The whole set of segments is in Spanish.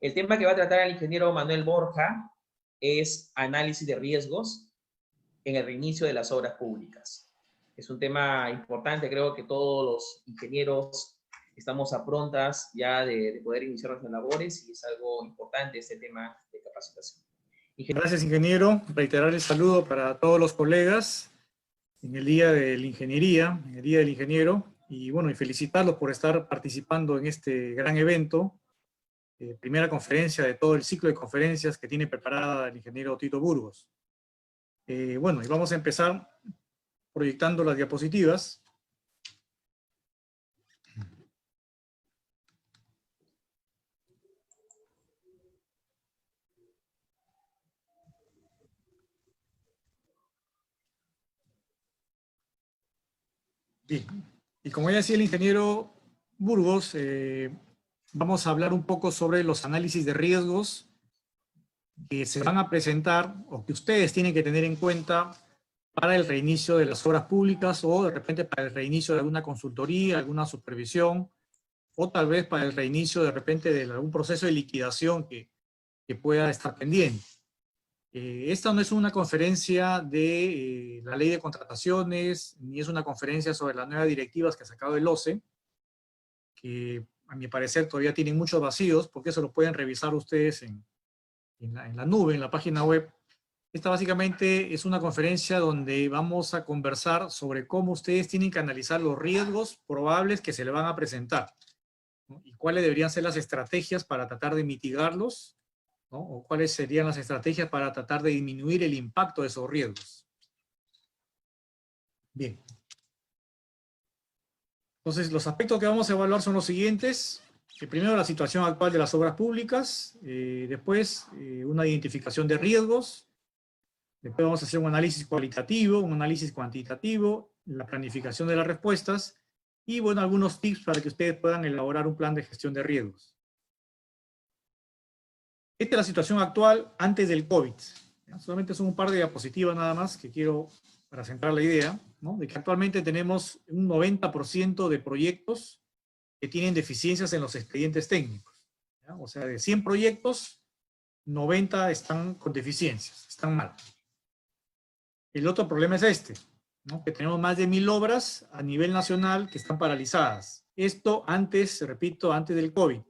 El tema que va a tratar el ingeniero Manuel Borja es análisis de riesgos en el reinicio de las obras públicas. Es un tema importante, creo que todos los ingenieros estamos a prontas ya de poder iniciar nuestras labores y es algo importante este tema de capacitación. Gracias, ingeniero. Reiterar el saludo para todos los colegas en el Día de la Ingeniería, en el Día del Ingeniero, y bueno, y felicitarlos por estar participando en este gran evento, primera conferencia de todo el ciclo de conferencias que tiene preparada el ingeniero Tito Burgos. Bueno, y vamos a empezar proyectando las diapositivas. Bien, y como ya decía el ingeniero Burgos, vamos a hablar un poco sobre los análisis de riesgos que se van a presentar o que ustedes tienen que tener en cuenta para el reinicio de las obras públicas o de repente para el reinicio de alguna consultoría, alguna supervisión o tal vez para el reinicio de repente de algún proceso de liquidación que pueda estar pendiente. Esta no es una conferencia de la ley de contrataciones, ni es una conferencia sobre las nuevas directivas que ha sacado el OCE, que a mi parecer todavía tienen muchos vacíos, porque eso lo pueden revisar ustedes en la nube, en la página web. Esta básicamente es una conferencia donde vamos a conversar sobre cómo ustedes tienen que analizar los riesgos probables que se le van a presentar, ¿no? Y cuáles deberían ser las estrategias para tratar de mitigarlos, ¿no? O cuáles serían las estrategias para tratar de disminuir el impacto de esos riesgos. Bien. Entonces, los aspectos que vamos a evaluar son los siguientes. Primero, la situación actual de las obras públicas. Después, una identificación de riesgos. Después vamos a hacer un análisis cualitativo, un análisis cuantitativo, la planificación de las respuestas y, bueno, algunos tips para que ustedes puedan elaborar un plan de gestión de riesgos. Esta es la situación actual antes del COVID. Solamente son un par de diapositivas nada más que quiero para centrar la idea, ¿no? De que actualmente tenemos un 90% de proyectos que tienen deficiencias en los expedientes técnicos, ¿ya? O sea, de 100 proyectos, 90 están con deficiencias, están mal. El otro problema es este, ¿no? Que tenemos más de 1000 obras a nivel nacional que están paralizadas. Esto antes, repito, antes del COVID,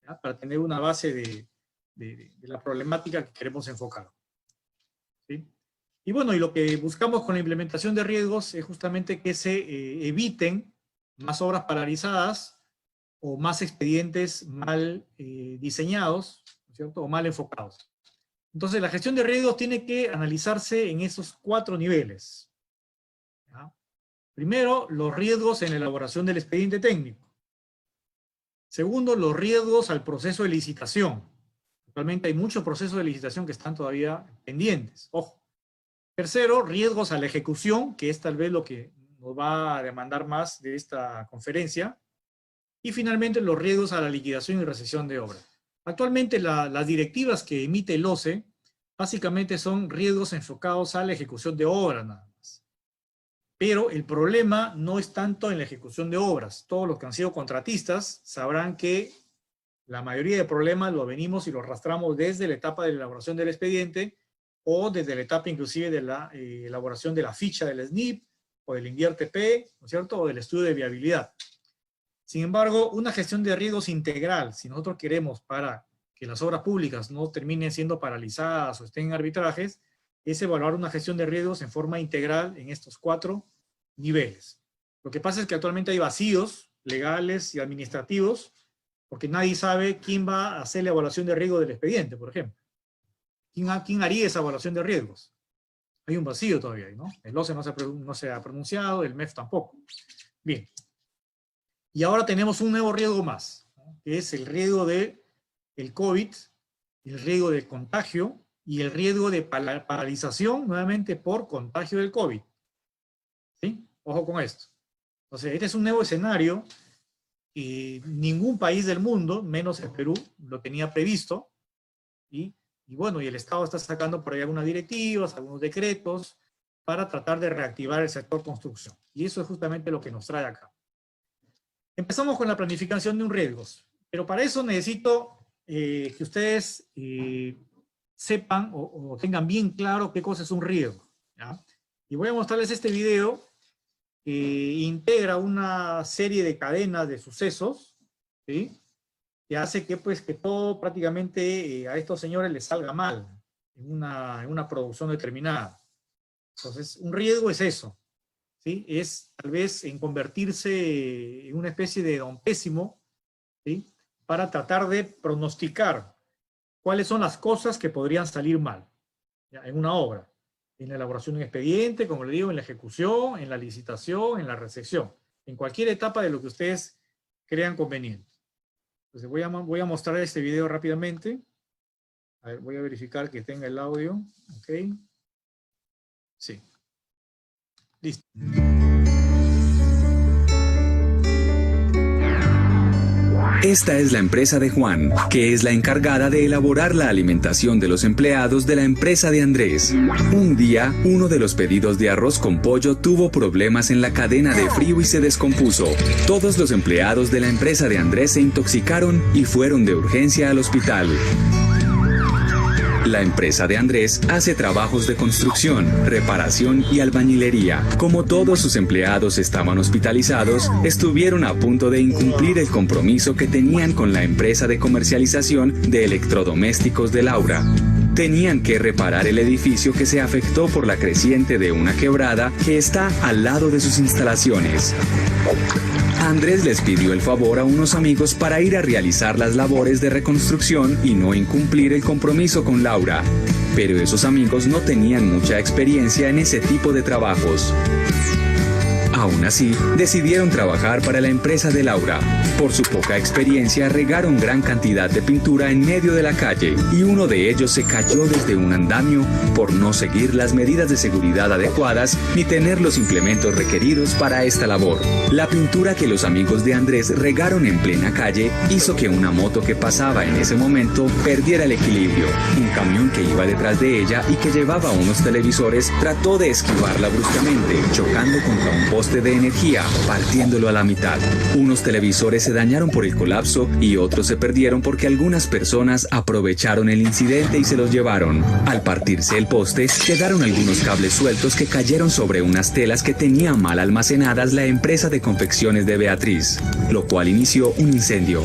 ¿ya? Para tener una base de la problemática que queremos enfocar, ¿sí? Y bueno, y lo que buscamos con la implementación de riesgos es justamente que se eviten más obras paralizadas o más expedientes mal diseñados, ¿no es cierto? O mal enfocados. Entonces, la gestión de riesgos tiene que analizarse en esos 4 niveles, ¿ya? Primero, los riesgos en la elaboración del expediente técnico. Segundo, los riesgos al proceso de licitación. Actualmente hay muchos procesos de licitación que están todavía pendientes, ojo. Tercero, riesgos a la ejecución, que es tal vez lo que nos va a demandar más de esta conferencia. Y finalmente, los riesgos a la liquidación y recesión de obra. Actualmente las directivas que emite el OCE básicamente son riesgos enfocados a la ejecución de obras nada más. Pero el problema no es tanto en la ejecución de obras. Todos los que han sido contratistas sabrán que la mayoría de problemas lo venimos y lo arrastramos desde la etapa de la elaboración del expediente o desde la etapa inclusive de la elaboración de la ficha del SNIP o del INVIER-TP, ¿no es cierto?, o del estudio de viabilidad. Sin embargo, una gestión de riesgos integral, si nosotros queremos para que las obras públicas no terminen siendo paralizadas o estén en arbitrajes, es evaluar una gestión de riesgos en forma integral en estos 4 niveles. Lo que pasa es que actualmente hay vacíos legales y administrativos porque nadie sabe quién va a hacer la evaluación de riesgo del expediente, por ejemplo. ¿Quién haría esa evaluación de riesgos? Hay un vacío todavía, ¿no? El OCE no se ha pronunciado, el MEF tampoco. Bien. Y ahora tenemos un nuevo riesgo más, ¿no? Que es el riesgo del COVID, el riesgo de contagio y el riesgo de paralización nuevamente por contagio del COVID. ¿Sí? Ojo con esto. Entonces, este es un nuevo escenario que ningún país del mundo, menos el Perú, lo tenía previsto. Y bueno, y el Estado está sacando por ahí algunas directivas, algunos decretos, para tratar de reactivar el sector construcción. Y eso es justamente lo que nos trae acá. Empezamos con la planificación de un riesgo, pero para eso necesito que ustedes sepan o tengan bien claro qué cosa es un riesgo, ¿ya? Y voy a mostrarles este video que integra una serie de cadenas de sucesos, ¿sí? Que hace que, pues, que todo prácticamente a estos señores les salga mal en una producción determinada. Entonces, un riesgo es eso, ¿sí? Es tal vez en convertirse en una especie de don pésimo, ¿sí? Para tratar de pronosticar cuáles son las cosas que podrían salir mal, ¿ya? En una obra, en la elaboración de un expediente, como le digo, en la ejecución, en la licitación, en la recepción, en cualquier etapa de lo que ustedes crean conveniente. Entonces voy a mostrar este video rápidamente. A ver, voy a verificar que tenga el audio. Ok. Sí. Listo. Esta es la empresa de Juan, que es la encargada de elaborar la alimentación de los empleados de la empresa de Andrés. Un día, uno de los pedidos de arroz con pollo tuvo problemas en la cadena de frío y se descompuso. Todos los empleados de la empresa de Andrés se intoxicaron y fueron de urgencia al hospital. La empresa de Andrés hace trabajos de construcción, reparación y albañilería. Como todos sus empleados estaban hospitalizados, estuvieron a punto de incumplir el compromiso que tenían con la empresa de comercialización de electrodomésticos de Laura. Tenían que reparar el edificio que se afectó por la creciente de una quebrada que está al lado de sus instalaciones. Andrés les pidió el favor a unos amigos para ir a realizar las labores de reconstrucción y no incumplir el compromiso con Laura. Pero esos amigos no tenían mucha experiencia en ese tipo de trabajos. Aún así, decidieron trabajar para la empresa de Laura. Por su poca experiencia, regaron gran cantidad de pintura en medio de la calle y uno de ellos se cayó desde un andamio por no seguir las medidas de seguridad adecuadas ni tener los implementos requeridos para esta labor. La pintura que los amigos de Andrés regaron en plena calle hizo que una moto que pasaba en ese momento perdiera el equilibrio. Un camión que iba detrás de ella y que llevaba unos televisores trató de esquivarla bruscamente, chocando contra un poste de energía, partiéndolo a la mitad. Unos televisores se dañaron por el colapso y otros se perdieron porque algunas personas aprovecharon el incidente y se los llevaron. Al partirse el poste, quedaron algunos cables sueltos que cayeron sobre unas telas que tenía mal almacenadas la empresa de confecciones de Beatriz, lo cual inició un incendio.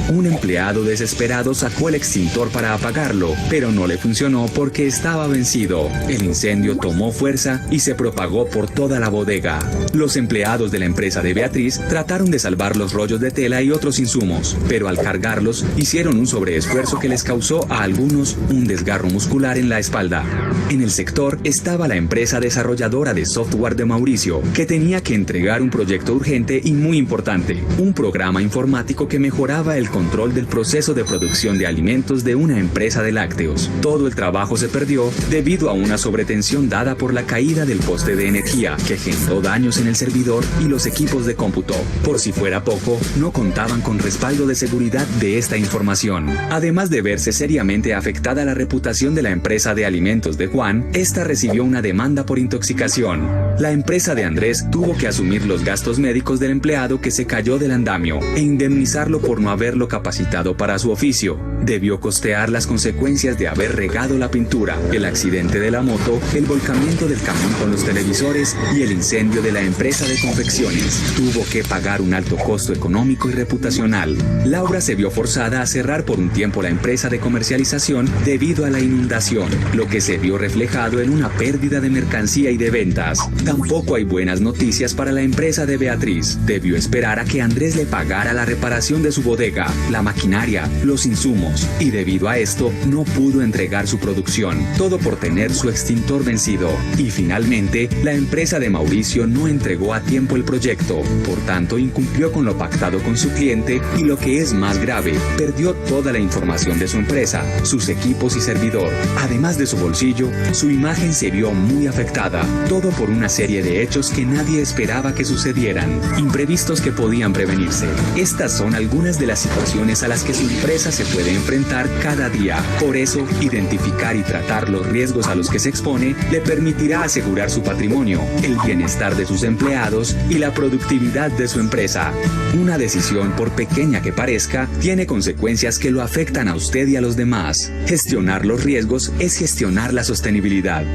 Un empleado desesperado sacó el extintor para apagarlo, pero no le funcionó porque estaba vencido. El incendio tomó fuerza y se propagó por toda la bodega. Los empleados de la empresa de Beatriz trataron de salvar los rollos de tela y otros insumos, pero al cargarlos hicieron un sobreesfuerzo que les causó a algunos un desgarro muscular en la espalda. En el sector estaba la empresa desarrolladora de software de Mauricio, que tenía que entregar un proyecto urgente y muy importante, un programa informático que mejoraba el control del proceso de producción de alimentos de una empresa de lácteos. Todo el trabajo se perdió debido a una sobretensión dada por la caída del poste de energía, que generó daños en el servidor y los equipos de cómputo. Por si fuera poco, no contaban con respaldo de seguridad de esta información. Además de verse seriamente afectada la reputación de la empresa de alimentos de Juan, esta recibió una demanda por intoxicación. La empresa de Andrés tuvo que asumir los gastos médicos del empleado que se cayó del andamio e indemnizarlo por no haberlo capacitado para su oficio. Debió costear las consecuencias de haber regado la pintura, el accidente de la moto, el volcamiento del camión con los televisores y el incendio de la empresa de confecciones. Tuvo que pagar un alto costo económico y reputacional. Laura se vio forzada a cerrar por un tiempo la empresa de comercialización debido a la inundación, lo que se vio reflejado en una pérdida de mercancía y de ventas. Tampoco hay buenas noticias para la empresa de Beatriz. Debió esperar a que Andrés le pagara la reparación de su bodega, la maquinaria, los insumos, y debido a esto no pudo entregar su producción, todo por tener su extintor vencido. Y finalmente, la empresa de Mauricio no entregó a tiempo el proyecto, por tanto incumplió con lo pactado con su cliente y, lo que es más grave, perdió toda la información de su empresa, sus equipos y servidor. Además de su bolsillo, su imagen se vio muy afectada, todo por una serie de hechos que nadie esperaba que sucedieran, imprevistos que podían prevenirse. Estas son algunas de las situaciones a las que su empresa se puede enfrentar cada día. Por eso, identificar y tratar los riesgos a los que se expone le permitirá asegurar su patrimonio, el bienestar de sus empleados y la productividad de su empresa. Una decisión, por pequeña que parezca, tiene consecuencias que lo afectan a usted y a los demás. Gestionar los riesgos es gestionar la sostenibilidad.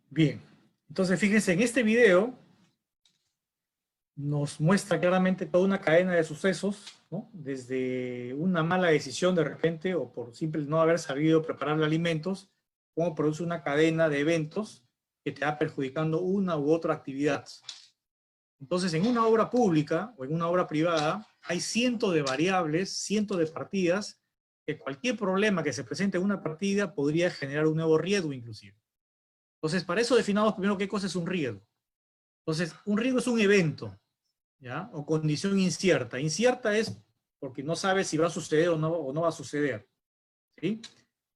Bien, entonces fíjense, en este video nos muestra claramente toda una cadena de sucesos, ¿no? Desde una mala decisión de repente, o por simple no haber sabido preparar alimentos, cómo produce una cadena de eventos que te va perjudicando una u otra actividad. Entonces, en una obra pública o en una obra privada, hay cientos de variables, cientos de partidas, que cualquier problema que se presente en una partida podría generar un nuevo riesgo inclusive. Entonces, para eso definamos primero qué cosa es un riesgo. Entonces, un riesgo es un evento, ¿ya? O condición incierta. Incierta es porque no sabes si va a suceder o no va a suceder, ¿sí?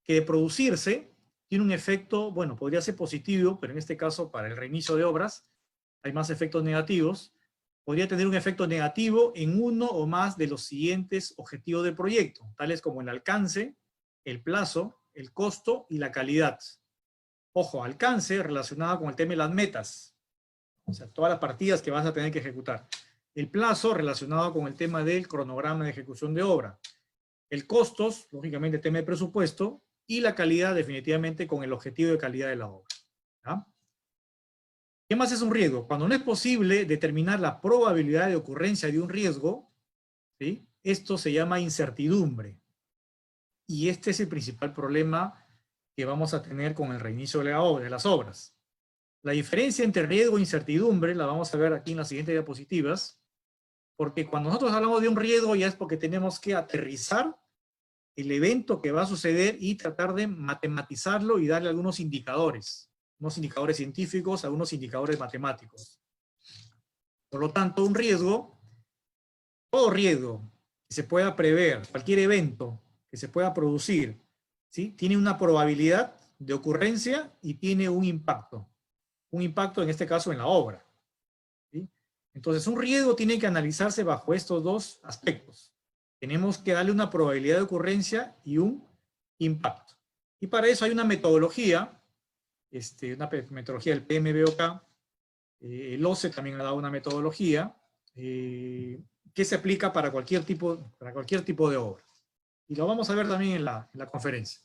Que de producirse tiene un efecto, bueno, podría ser positivo, pero en este caso para el reinicio de obras hay más efectos negativos. Podría tener un efecto negativo en uno o más de los siguientes objetivos del proyecto, tales como el alcance, el plazo, el costo y la calidad. Ojo, alcance relacionado con el tema de las metas, o sea, todas las partidas que vas a tener que ejecutar. El plazo relacionado con el tema del cronograma de ejecución de obra. El costos, lógicamente, tema de presupuesto. Y la calidad, definitivamente, con el objetivo de calidad de la obra. ¿Ya? ¿Qué más es un riesgo? Cuando no es posible determinar la probabilidad de ocurrencia de un riesgo, ¿sí? Esto se llama incertidumbre. Y este es el principal problema que vamos a tener con el reinicio de las obras. La diferencia entre riesgo e incertidumbre la vamos a ver aquí en las siguientes diapositivas, porque cuando nosotros hablamos de un riesgo ya es porque tenemos que aterrizar el evento que va a suceder y tratar de matematizarlo y darle algunos indicadores científicos, algunos indicadores matemáticos. Por lo tanto, un riesgo, todo riesgo que se pueda prever, cualquier evento que se pueda producir, ¿sí? Tiene una probabilidad de ocurrencia y tiene un impacto. Un impacto, en este caso, en la obra, ¿sí? Entonces, un riesgo tiene que analizarse bajo estos dos aspectos. Tenemos que darle una probabilidad de ocurrencia y un impacto. Y para eso hay una metodología, metodología del PMBOK, el OCE también ha dado una metodología que se aplica para cualquier tipo de obra. Y lo vamos a ver también en la conferencia.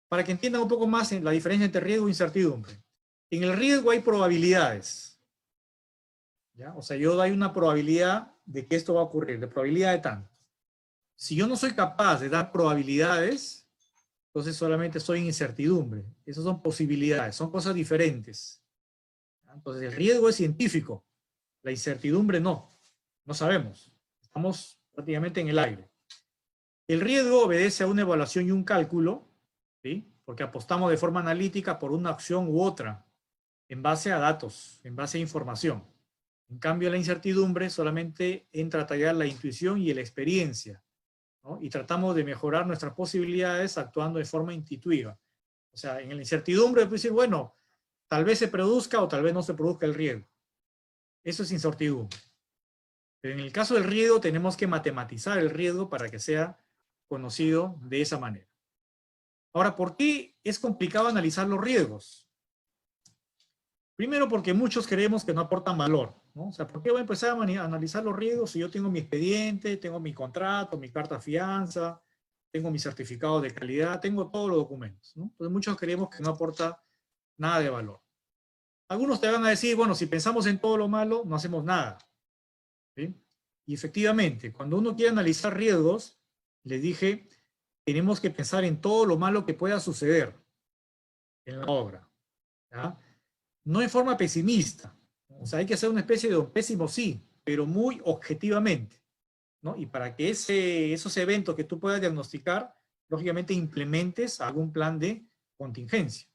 Para que entiendan un poco más la diferencia entre riesgo e incertidumbre. En el riesgo hay probabilidades, ¿ya? O sea, yo doy una probabilidad de que esto va a ocurrir, de probabilidad de tanto. Si yo no soy capaz de dar probabilidades, entonces solamente soy en incertidumbre. Esas son posibilidades, son cosas diferentes. Entonces el riesgo es científico, la incertidumbre no sabemos. Estamos prácticamente en el aire. El riesgo obedece a una evaluación y un cálculo, ¿sí? Porque apostamos de forma analítica por una acción u otra, en base a datos, en base a información. En cambio, la incertidumbre solamente entra a tallar la intuición y la experiencia, ¿no? Y tratamos de mejorar nuestras posibilidades actuando de forma intuitiva. O sea, en la incertidumbre puedes decir, bueno, tal vez se produzca o tal vez no se produzca el riesgo. Eso es incertidumbre. Pero en el caso del riesgo tenemos que matematizar el riesgo para que sea conocido de esa manera. Ahora, ¿por qué es complicado analizar los riesgos? Primero porque muchos creemos que no aportan valor, ¿no? O sea, ¿por qué voy a empezar a analizar los riesgos si yo tengo mi expediente, tengo mi contrato, mi carta fianza, tengo mi certificado de calidad, tengo todos los documentos, ¿no? Entonces muchos creemos que no aporta nada de valor. Algunos te van a decir, bueno, si pensamos en todo lo malo, no hacemos nada, ¿sí? Y efectivamente, cuando uno quiere analizar riesgos, les dije, tenemos que pensar en todo lo malo que pueda suceder en la obra, ¿ya? No en forma pesimista. O sea, hay que hacer una especie de pésimo sí, pero muy objetivamente, ¿no? Y para que esos eventos que tú puedas diagnosticar, lógicamente implementes algún plan de contingencia.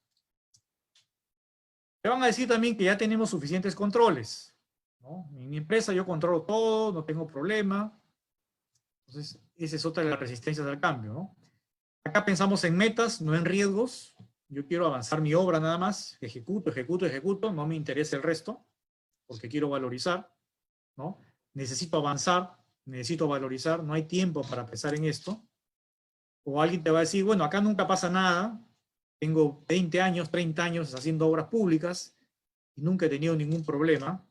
Te van a decir también que ya tenemos suficientes controles, ¿no? En mi empresa yo controlo todo, no tengo problema. Entonces, esa es otra de las resistencias al cambio, ¿no? Acá pensamos en metas, no en riesgos. Yo quiero avanzar mi obra nada más, ejecuto, no me interesa el resto, porque quiero valorizar, ¿no? Necesito avanzar, necesito valorizar, no hay tiempo para pensar en esto. O alguien te va a decir, bueno, acá nunca pasa nada, tengo 20 años, 30 años haciendo obras públicas, y nunca he tenido ningún problema,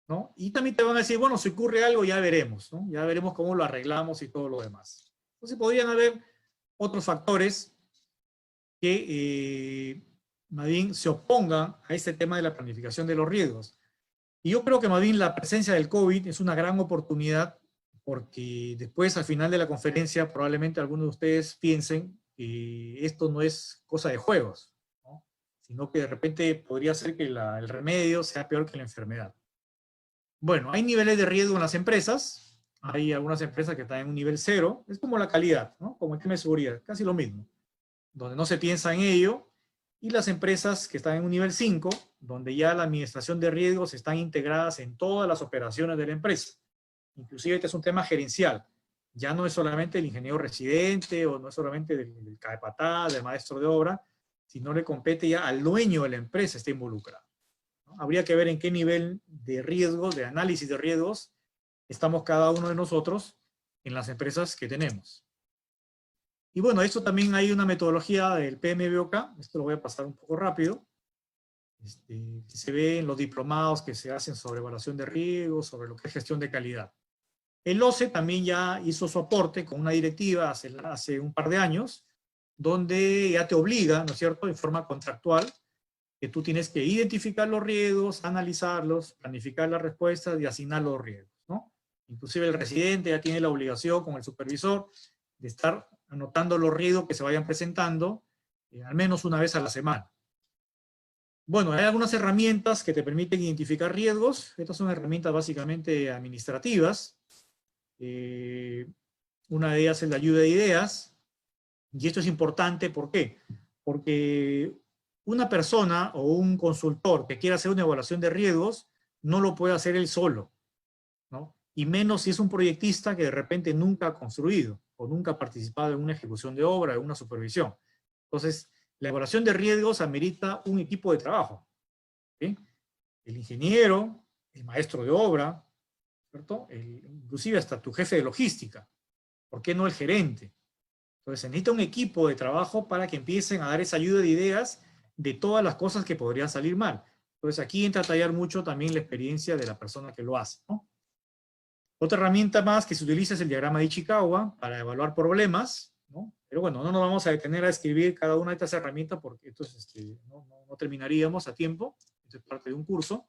¿no? Y también te van a decir, bueno, si ocurre algo ya veremos, ¿no? Ya veremos cómo lo arreglamos y todo lo demás. Entonces podrían haber otros factores que más bien se opongan a este tema de la planificación de los riesgos. Y yo creo que más bien la presencia del COVID es una gran oportunidad, porque después al final de la conferencia probablemente algunos de ustedes piensen que esto no es cosa de juegos, ¿no? Sino que de repente podría ser que el remedio sea peor que la enfermedad. Bueno, hay niveles de riesgo en las empresas. Hay algunas empresas que están en un nivel 0. Es como la calidad, ¿no? Como el tema de seguridad, casi lo mismo. Donde no se piensa en ello. Y las empresas que están en un nivel 5, donde ya la administración de riesgos están integradas en todas las operaciones de la empresa. Inclusive este es un tema gerencial. Ya no es solamente el ingeniero residente o no es solamente del CAEPATÁ, del maestro de obra, sino le compete ya al dueño de la empresa, está involucrado, ¿no? Habría que ver en qué nivel de riesgo, de análisis de riesgos, estamos cada uno de nosotros en las empresas que tenemos. Y bueno, esto también hay una metodología del PMBOK, esto lo voy a pasar un poco rápido, que se ve en los diplomados que se hacen sobre evaluación de riesgos, sobre lo que es gestión de calidad. El OCE también ya hizo su aporte con una directiva hace un par de años, donde ya te obliga, ¿no es cierto?, en forma contractual, que tú tienes que identificar los riesgos, analizarlos, planificar las respuestas y asignar los riesgos, ¿no? Inclusive el residente ya tiene la obligación con el supervisor de estar anotando los riesgos que se vayan presentando al menos una vez a la semana. Bueno, hay algunas herramientas que te permiten identificar riesgos. Estas son herramientas básicamente administrativas. Una de ellas es la lluvia de ideas. Y esto es importante, ¿por qué? Porque una persona o un consultor que quiera hacer una evaluación de riesgos no lo puede hacer él solo, ¿no? Y menos si es un proyectista que de repente nunca ha construido o nunca ha participado en una ejecución de obra, en una supervisión. Entonces, la evaluación de riesgos amerita un equipo de trabajo, ¿sí? El ingeniero, el maestro de obra, ¿cierto? Inclusive hasta tu jefe de logística. ¿Por qué no el gerente? Entonces, se necesita un equipo de trabajo para que empiecen a dar esa ayuda de ideas de todas las cosas que podrían salir mal. Entonces, aquí entra a tallar mucho también la experiencia de la persona que lo hace, ¿no? Otra herramienta más que se utiliza es el diagrama de Ichikawa para evaluar problemas, ¿no? Pero bueno, no nos vamos a detener a escribir cada una de estas herramientas porque entonces no terminaríamos a tiempo. Esto es parte de un curso.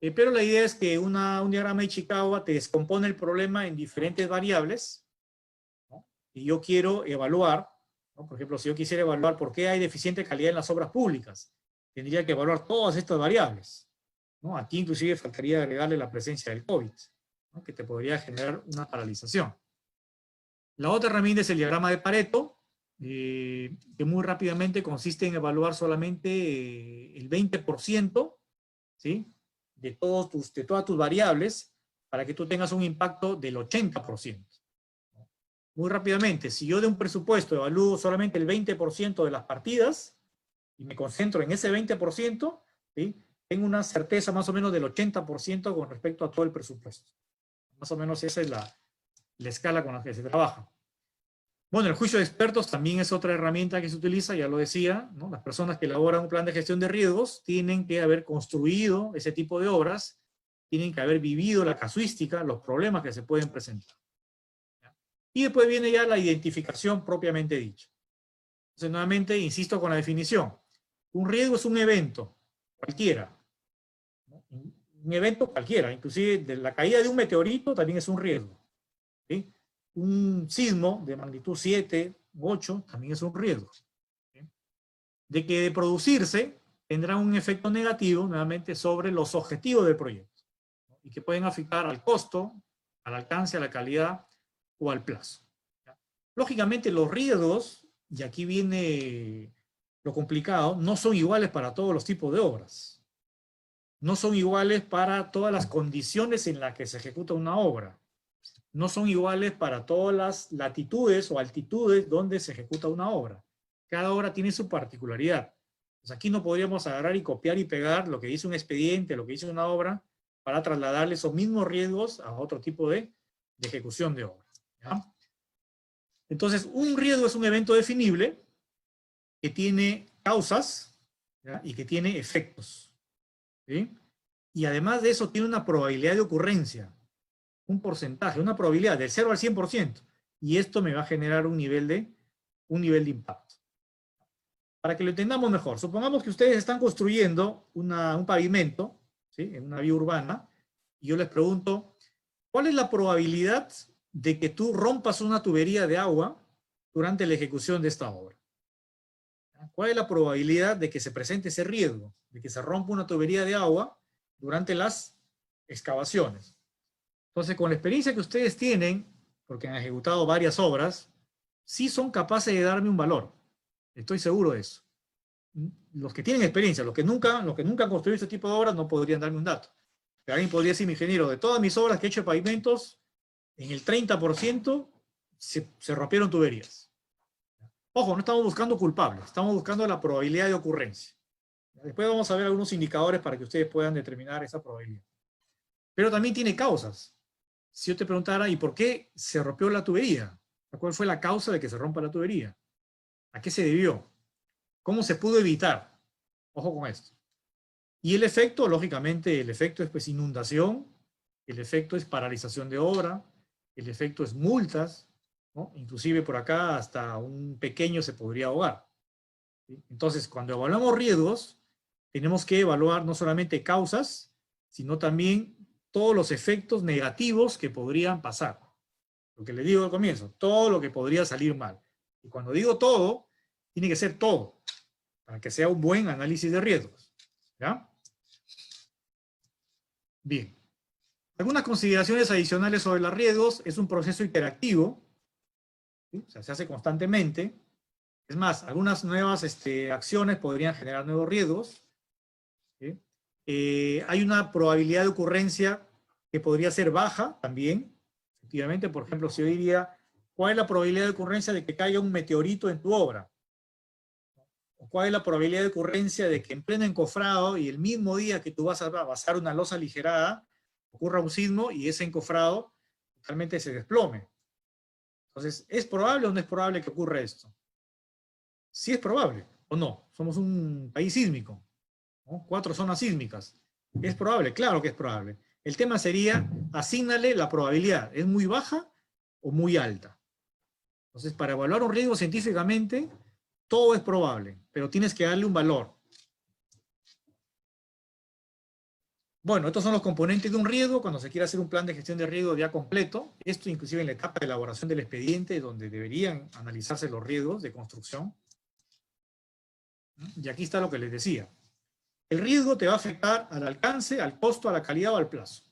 Pero la idea es que un diagrama de Ichikawa te descompone el problema en diferentes variables, ¿no? Y yo quiero evaluar, ¿no? Por ejemplo, si yo quisiera evaluar por qué hay deficiente calidad en las obras públicas, tendría que evaluar todas estas variables, ¿no? Aquí inclusive faltaría agregarle la presencia del COVID, ¿no? Que te podría generar una paralización. La otra herramienta es el diagrama de Pareto, que muy rápidamente consiste en evaluar solamente el 20%, ¿sí?, de todas tus variables para que tú tengas un impacto del 80%. Muy rápidamente, si yo de un presupuesto evalúo solamente el 20% de las partidas y me concentro en ese 20%, ¿sí?, tengo una certeza más o menos del 80% con respecto a todo el presupuesto. Más o menos esa es la escala con la que se trabaja. Bueno, el juicio de expertos también es otra herramienta que se utiliza, ya lo decía, ¿no? Las personas que elaboran un plan de gestión de riesgos tienen que haber construido ese tipo de obras, tienen que haber vivido la casuística, los problemas que se pueden presentar. ¿Ya? Y después viene ya la identificación propiamente dicha. Entonces, nuevamente, insisto con la definición. Un riesgo es un evento, cualquiera, ¿no? Un evento cualquiera, inclusive la caída de un meteorito también es un riesgo, ¿sí? Un sismo de magnitud 7 u 8 también es un riesgo, ¿sí? De que de producirse tendrá un efecto negativo nuevamente sobre los objetivos del proyecto, ¿no? Y que pueden afectar al costo, al alcance, a la calidad o al plazo, ¿ya? Lógicamente los riesgos, y aquí viene lo complicado, no son iguales para todos los tipos de obras. No son iguales para todas las condiciones en las que se ejecuta una obra. No son iguales para todas las latitudes o altitudes donde se ejecuta una obra. Cada obra tiene su particularidad. Pues aquí no podríamos agarrar y copiar y pegar lo que dice un expediente, lo que dice una obra, para trasladarle esos mismos riesgos a otro tipo de ejecución de obra, ¿ya? Entonces, un riesgo es un evento definible que tiene causas, ¿ya?, y que tiene efectos. ¿sí? Y además de eso tiene una probabilidad de ocurrencia, un porcentaje, una probabilidad del 0 al 100%. Y esto me va a generar un nivel de impacto. Para que lo entendamos mejor, supongamos que ustedes están construyendo un pavimento, ¿sí? En una vía urbana, y yo les pregunto, ¿cuál es la probabilidad de que tú rompas una tubería de agua durante la ejecución de esta obra? ¿Cuál es la probabilidad de que se presente ese riesgo, de que se rompa una tubería de agua durante las excavaciones? Entonces, con la experiencia que ustedes tienen, porque han ejecutado varias obras, sí son capaces de darme un valor. Estoy seguro de eso. Los que tienen experiencia, los que nunca han construido este tipo de obras, no podrían darme un dato. Pero alguien podría decir, mi ingeniero, de todas mis obras que he hecho de pavimentos, en el 30% se rompieron tuberías. Ojo, no estamos buscando culpables, estamos buscando la probabilidad de ocurrencia. Después vamos a ver algunos indicadores para que ustedes puedan determinar esa probabilidad. Pero también tiene causas. Si yo te preguntara, ¿y por qué se rompió la tubería? ¿Cuál fue la causa de que se rompa la tubería? ¿A qué se debió? ¿Cómo se pudo evitar? Ojo con esto. Y el efecto, lógicamente, el efecto es pues inundación, el efecto es paralización de obra, el efecto es multas, ¿no? Inclusive por acá hasta un pequeño se podría ahogar. ¿Sí? Entonces, cuando evaluamos riesgos, tenemos que evaluar no solamente causas, sino también todos los efectos negativos que podrían pasar. Lo que le digo al comienzo, todo lo que podría salir mal. Y cuando digo todo, tiene que ser todo, para que sea un buen análisis de riesgos. ¿Ya? Bien. Algunas consideraciones adicionales sobre los riesgos. Es un proceso interactivo, ¿sí? O sea, se hace constantemente. Es más, algunas nuevas acciones podrían generar nuevos riesgos, ¿sí? Hay una probabilidad de ocurrencia que podría ser baja también. Efectivamente, por ejemplo, si yo diría, ¿cuál es la probabilidad de ocurrencia de que caiga un meteorito en tu obra? ¿O cuál es la probabilidad de ocurrencia de que en pleno encofrado y el mismo día que tú vas a basar una losa aligerada, ocurra un sismo y ese encofrado totalmente se desplome? Entonces, ¿es probable o no es probable que ocurra esto? Sí es probable, o no. Somos un país sísmico, ¿no? 4 zonas sísmicas. ¿Es probable? Claro que es probable. El tema sería, asígnale la probabilidad. ¿Es muy baja o muy alta? Entonces, para evaluar un riesgo científicamente, todo es probable, pero tienes que darle un valor. Bueno, estos son los componentes de un riesgo cuando se quiere hacer un plan de gestión de riesgo ya completo. Esto inclusive en la etapa de elaboración del expediente, donde deberían analizarse los riesgos de construcción. Y aquí está lo que les decía. El riesgo te va a afectar al alcance, al costo, a la calidad o al plazo.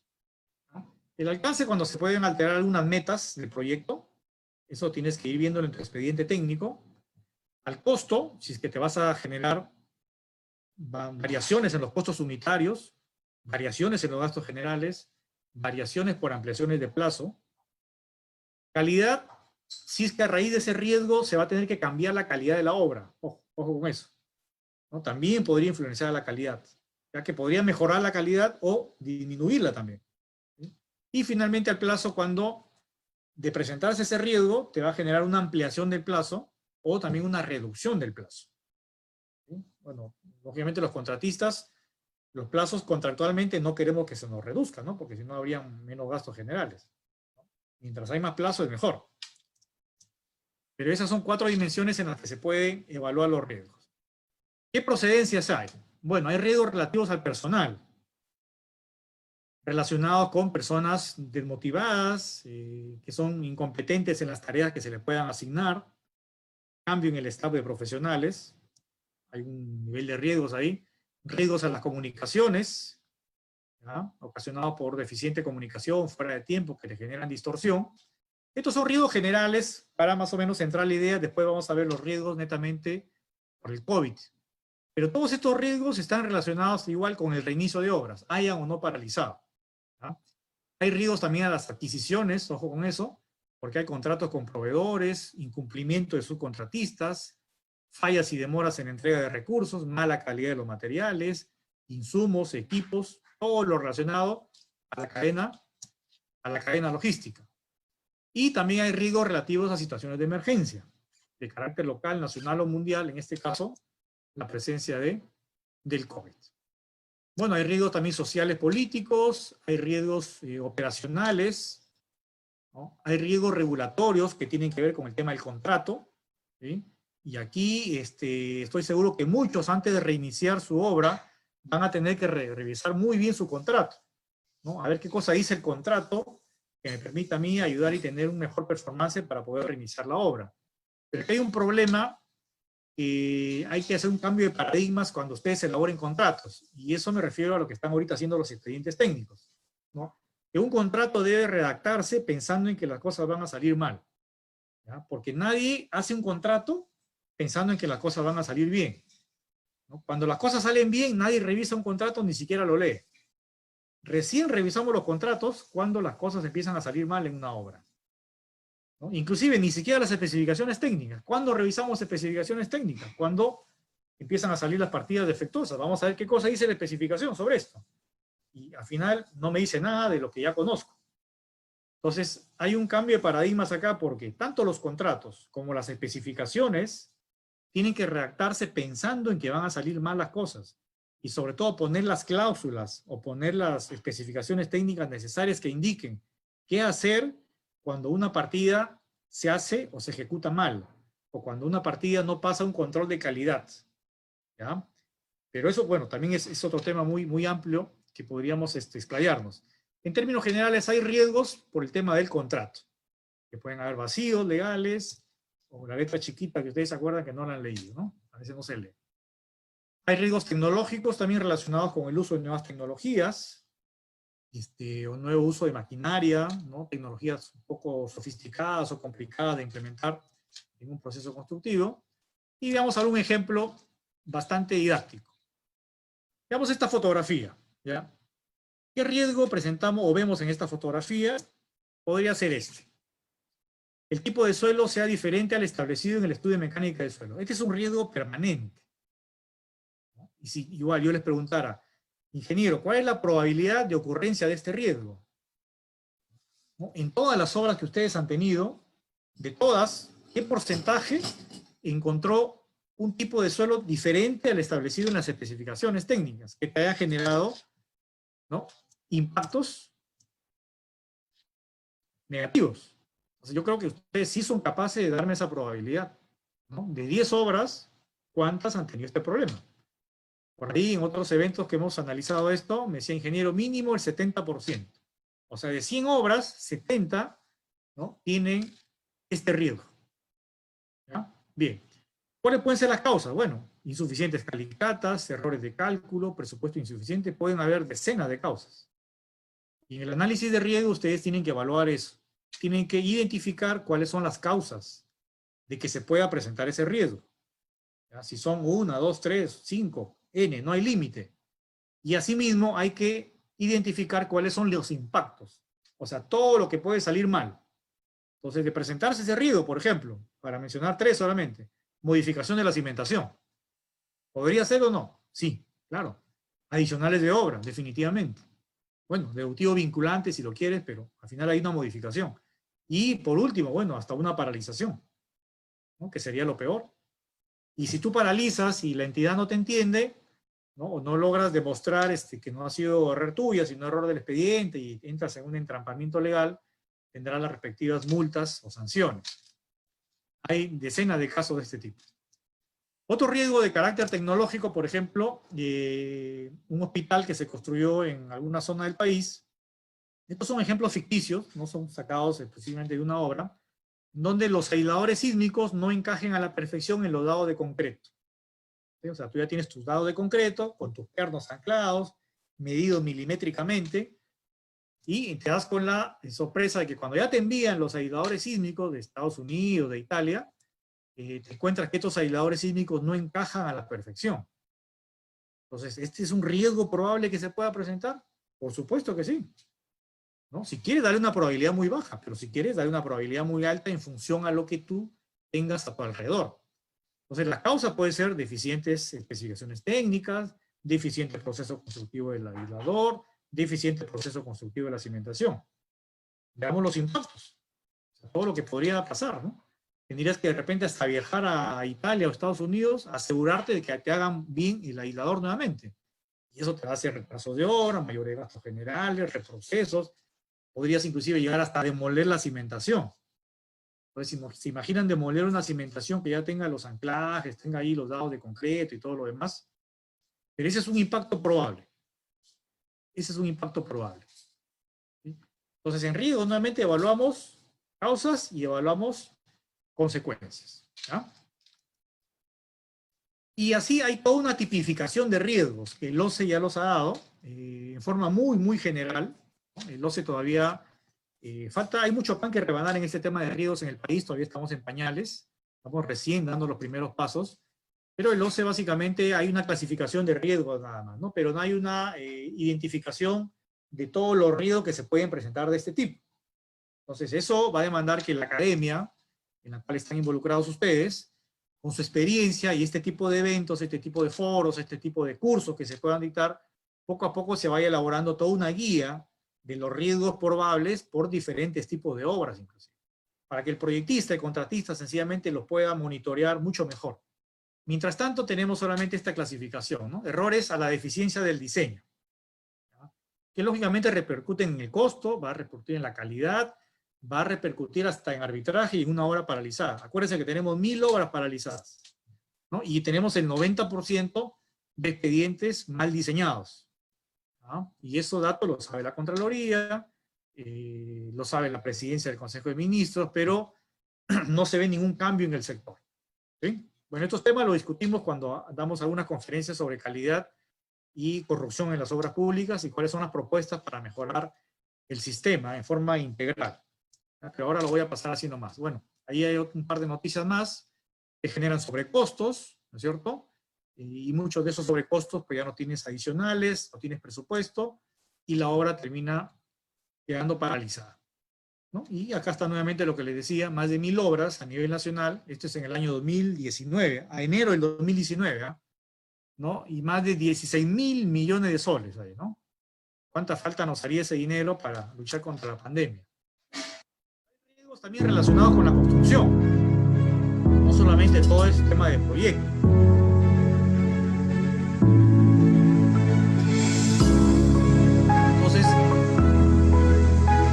El alcance, cuando se pueden alterar algunas metas del proyecto, eso tienes que ir viéndolo en tu expediente técnico. Al costo, si es que te vas a generar variaciones en los costos unitarios, variaciones en los gastos generales, variaciones por ampliaciones de plazo. Calidad, si es que a raíz de ese riesgo se va a tener que cambiar la calidad de la obra. Ojo, ojo con eso, ¿no? También podría influenciar a la calidad, ya que podría mejorar la calidad o disminuirla también. ¿Sí? Y finalmente al plazo, cuando de presentarse ese riesgo te va a generar una ampliación del plazo o también una reducción del plazo. ¿Sí? Bueno, lógicamente los contratistas, los plazos contractualmente no queremos que se nos reduzcan, ¿no? Porque si no habría menos gastos generales. Mientras hay más plazo es mejor. Pero esas son 4 dimensiones en las que se pueden evaluar los riesgos. ¿Qué procedencias hay? Bueno, hay riesgos relativos al personal, relacionados con personas desmotivadas, que son incompetentes en las tareas que se les puedan asignar, cambio en el staff de profesionales, hay un nivel de riesgos ahí, riesgos a las comunicaciones, ¿ya? Ocasionados por deficiente comunicación, fuera de tiempo, que le generan distorsión. Estos son riesgos generales para más o menos centrar la idea. Después vamos a ver los riesgos netamente por el COVID. Pero todos estos riesgos están relacionados igual con el reinicio de obras, hayan o no paralizado. ¿Ya? Hay riesgos también a las adquisiciones, ojo con eso, porque hay contratos con proveedores, incumplimiento de subcontratistas, fallas y demoras en entrega de recursos, mala calidad de los materiales, insumos, equipos, todo lo relacionado a la cadena logística. Y también hay riesgos relativos a situaciones de emergencia, de carácter local, nacional o mundial, en este caso, la presencia del COVID. Bueno, hay riesgos también sociales políticos, hay riesgos operacionales, ¿no? Hay riesgos regulatorios que tienen que ver con el tema del contrato, ¿sí? Y aquí estoy seguro que muchos, antes de reiniciar su obra, van a tener que revisar muy bien su contrato, ¿no? A ver qué cosa dice el contrato que me permita a mí ayudar y tener un mejor performance para poder reiniciar la obra. Pero aquí hay un problema, hay que hacer un cambio de paradigmas cuando ustedes elaboren contratos, y eso me refiero a lo que están ahorita haciendo los expedientes técnicos, ¿no? Que un contrato debe redactarse pensando en que las cosas van a salir mal, ¿ya? Porque nadie hace un contrato pensando en que las cosas van a salir bien, ¿no? Cuando las cosas salen bien, nadie revisa un contrato, ni siquiera lo lee. Recién revisamos los contratos cuando las cosas empiezan a salir mal en una obra, ¿no? Inclusive ni siquiera las especificaciones técnicas. ¿Cuándo revisamos especificaciones técnicas? Cuando empiezan a salir las partidas defectuosas. Vamos a ver qué cosa dice la especificación sobre esto. Y al final no me dice nada de lo que ya conozco. Entonces hay un cambio de paradigmas acá, porque tanto los contratos como las especificaciones tienen que redactarse pensando en que van a salir mal las cosas. Y sobre todo poner las cláusulas o poner las especificaciones técnicas necesarias que indiquen qué hacer cuando una partida se hace o se ejecuta mal, o cuando una partida no pasa un control de calidad, ¿ya? Pero eso, bueno, también es otro tema muy, muy amplio que podríamos explayarnos. En términos generales, hay riesgos por el tema del contrato, que pueden haber vacíos legales, o la letra chiquita que ustedes se acuerdan que no la han leído, ¿no? A veces no se lee. Hay riesgos tecnológicos también relacionados con el uso de nuevas tecnologías, o nuevo uso de maquinaria, ¿no? Tecnologías un poco sofisticadas o complicadas de implementar en un proceso constructivo. Y veamos algún ejemplo bastante didáctico. Veamos esta fotografía, ¿ya? ¿Qué riesgo presentamos o vemos en esta fotografía? Podría ser este. El tipo de suelo sea diferente al establecido en el estudio de mecánica del suelo. Este es un riesgo permanente, ¿no? Y si igual yo les preguntara, ingeniero, ¿cuál es la probabilidad de ocurrencia de este riesgo? ¿No? En todas las obras que ustedes han tenido, de todas, ¿qué porcentaje encontró un tipo de suelo diferente al establecido en las especificaciones técnicas que te haya generado, ¿no?, impactos negativos? Entonces yo creo que ustedes sí son capaces de darme esa probabilidad, ¿no? De 10 obras, ¿cuántas han tenido este problema? Por ahí, en otros eventos que hemos analizado esto, me decía ingeniero, mínimo el 70%. O sea, de 100 obras, 70, ¿no?, tienen este riesgo, ¿ya? Bien. ¿Cuáles pueden ser las causas? Bueno, insuficientes calicatas, errores de cálculo, presupuesto insuficiente, pueden haber decenas de causas. Y en el análisis de riesgo ustedes tienen que evaluar eso. Tienen que identificar cuáles son las causas de que se pueda presentar ese riesgo, ¿ya? Si son 1, 2, 3, 5, N, no hay límite. Y asimismo hay que identificar cuáles son los impactos. O sea, todo lo que puede salir mal. Entonces, de presentarse ese riesgo, por ejemplo, para mencionar 3 solamente, modificación de la cimentación. ¿Podría ser o no? Sí, claro. Adicionales de obra, definitivamente. Bueno, deductivo vinculante si lo quieres, pero al final hay una modificación. Y por último, bueno, hasta una paralización, ¿no?, que sería lo peor. Y si tú paralizas y la entidad no te entiende, ¿no?, o no logras demostrar que no ha sido error tuya, sino error del expediente, y entras en un entrampamiento legal, tendrás las respectivas multas o sanciones. Hay decenas de casos de este tipo. Otro riesgo de carácter tecnológico, por ejemplo, un hospital que se construyó en alguna zona del país. Estos son ejemplos ficticios, no son sacados específicamente de una obra, donde los aisladores sísmicos no encajen a la perfección en los dados de concreto. ¿Sí? O sea, tú ya tienes tus dados de concreto con tus pernos anclados, medidos milimétricamente, y te das con la sorpresa de que cuando ya te envían los aisladores sísmicos de Estados Unidos, de Italia, te encuentras que estos aisladores sísmicos no encajan a la perfección. Entonces, ¿este es un riesgo probable que se pueda presentar? Por supuesto que sí, ¿no? Si quieres, darle una probabilidad muy baja, pero si quieres, darle una probabilidad muy alta en función a lo que tú tengas a tu alrededor. Entonces, la causa puede ser deficientes especificaciones técnicas, deficiente proceso constructivo del aislador, deficiente proceso constructivo de la cimentación. Veamos los impactos. O sea, todo lo que podría pasar, ¿no? Tendrías que de repente hasta viajar a Italia o Estados Unidos, asegurarte de que te hagan bien el aislador nuevamente. Y eso te va a hacer retrasos de obra, mayores gastos generales, reprocesos. Podrías inclusive llegar hasta demoler la cimentación. Entonces, si se imaginan demoler una cimentación que ya tenga los anclajes, tenga ahí los dados de concreto y todo lo demás, pero ese es un impacto probable. Ese es un impacto probable. ¿Sí? Entonces, en riesgo, nuevamente evaluamos causas y evaluamos consecuencias. ¿Ya? Y así hay toda una tipificación de riesgos que el OCE ya los ha dado en forma muy, muy general, ¿no? El OCE todavía hay mucho pan que rebanar en este tema de riesgos en el país, todavía estamos en pañales, estamos recién dando los primeros pasos, pero el OCE básicamente hay una clasificación de riesgos nada más, ¿no? Pero no hay una identificación de todos los riesgos que se pueden presentar de este tipo. Entonces eso va a demandar que la academia, en la cual están involucrados ustedes, con su experiencia y este tipo de eventos, este tipo de foros, este tipo de cursos que se puedan dictar, poco a poco se vaya elaborando toda una guía de los riesgos probables por diferentes tipos de obras, inclusive, para que el proyectista y contratista sencillamente los pueda monitorear mucho mejor. Mientras tanto, tenemos solamente esta clasificación, ¿no? Errores a la deficiencia del diseño, ¿ya? Que lógicamente repercuten en el costo, va a repercutir en la calidad, va a repercutir hasta en arbitraje y en una obra paralizada. Acuérdense que tenemos 1000 obras paralizadas, ¿no? Y tenemos el 90% de expedientes mal diseñados, ¿no? Y esos datos lo sabe la Contraloría, lo sabe la Presidencia del Consejo de Ministros, pero no se ve ningún cambio en el sector. ¿Sí? Bueno, estos temas los discutimos cuando damos algunas conferencias sobre calidad y corrupción en las obras públicas y cuáles son las propuestas para mejorar el sistema en forma integral. Pero ahora lo voy a pasar así nomás. Bueno, ahí hay un par de noticias más que generan sobrecostos, ¿no es cierto? Y muchos de esos sobrecostos pues ya no tienes adicionales, no tienes presupuesto, y la obra termina quedando paralizada, ¿no? Y acá está nuevamente lo que les decía, más de 1000 obras a nivel nacional, esto es en el año 2019, a enero del 2019, ¿eh? ¿No? Y más de 16.000 millones de soles ahí, ¿no? ¿Cuánta falta nos haría ese dinero para luchar contra la pandemia? También relacionados con la construcción, no solamente todo este tema de proyecto. Entonces,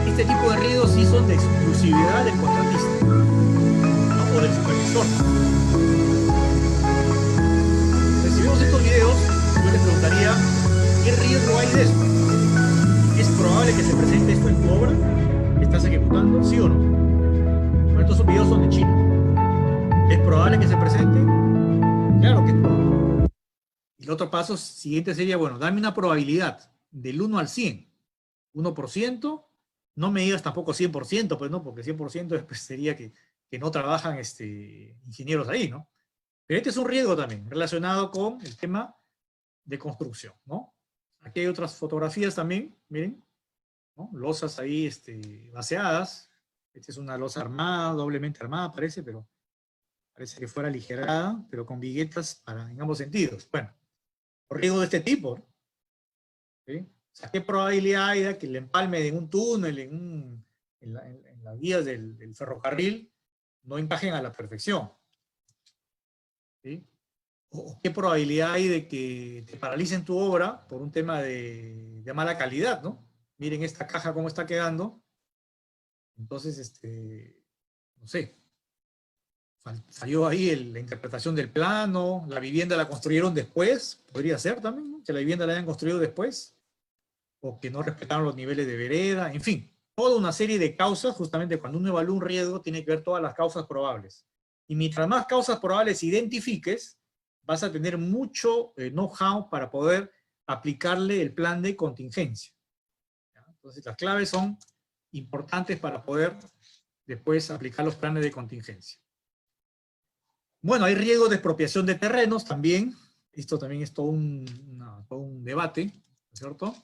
este tipo de riesgos sí son de exclusividad del contratista, ¿no? O del supervisor. Entonces, si vemos estos videos, yo les preguntaría, ¿qué riesgo hay de esto? ¿Es probable que se presente esto en tu obra? ¿Estás ejecutando? ¿Sí o no? Estos videos son de China. ¿Es probable que se presente? Claro que es probable. Y el otro paso siguiente sería, bueno, dame una probabilidad del 1 al 100. 1%, no me digas tampoco 100%, pues no, porque 100% pues, sería que no trabajan ingenieros ahí, ¿no? Pero este es un riesgo también, relacionado con el tema de construcción, ¿no? Aquí hay otras fotografías también, miren, ¿no? Losas ahí vaciadas. Esta es una losa armada, doblemente armada parece, pero parece que fuera aligerada, pero con viguetas en ambos sentidos. Bueno, riesgo de este tipo, ¿no? ¿Sí? O sea, ¿qué probabilidad hay de que el empalme de un túnel en las vías del ferrocarril no encajen a la perfección? ¿Sí? ¿O qué probabilidad hay de que te paralicen tu obra por un tema de mala calidad, ¿no? Miren esta caja cómo está quedando. Entonces, no sé, falló ahí la interpretación del plano, la vivienda la construyeron después, podría ser también, ¿no? Que la vivienda la hayan construido después, o que no respetaron los niveles de vereda, en fin, toda una serie de causas. Justamente cuando uno evalúa un riesgo, tiene que ver todas las causas probables. Y mientras más causas probables identifiques, vas a tener mucho know-how para poder aplicarle el plan de contingencia. ¿Ya? Entonces, las claves son importantes para poder después aplicar los planes de contingencia. Bueno, hay riesgo de expropiación de terrenos también. Esto también es todo un debate, ¿no es cierto?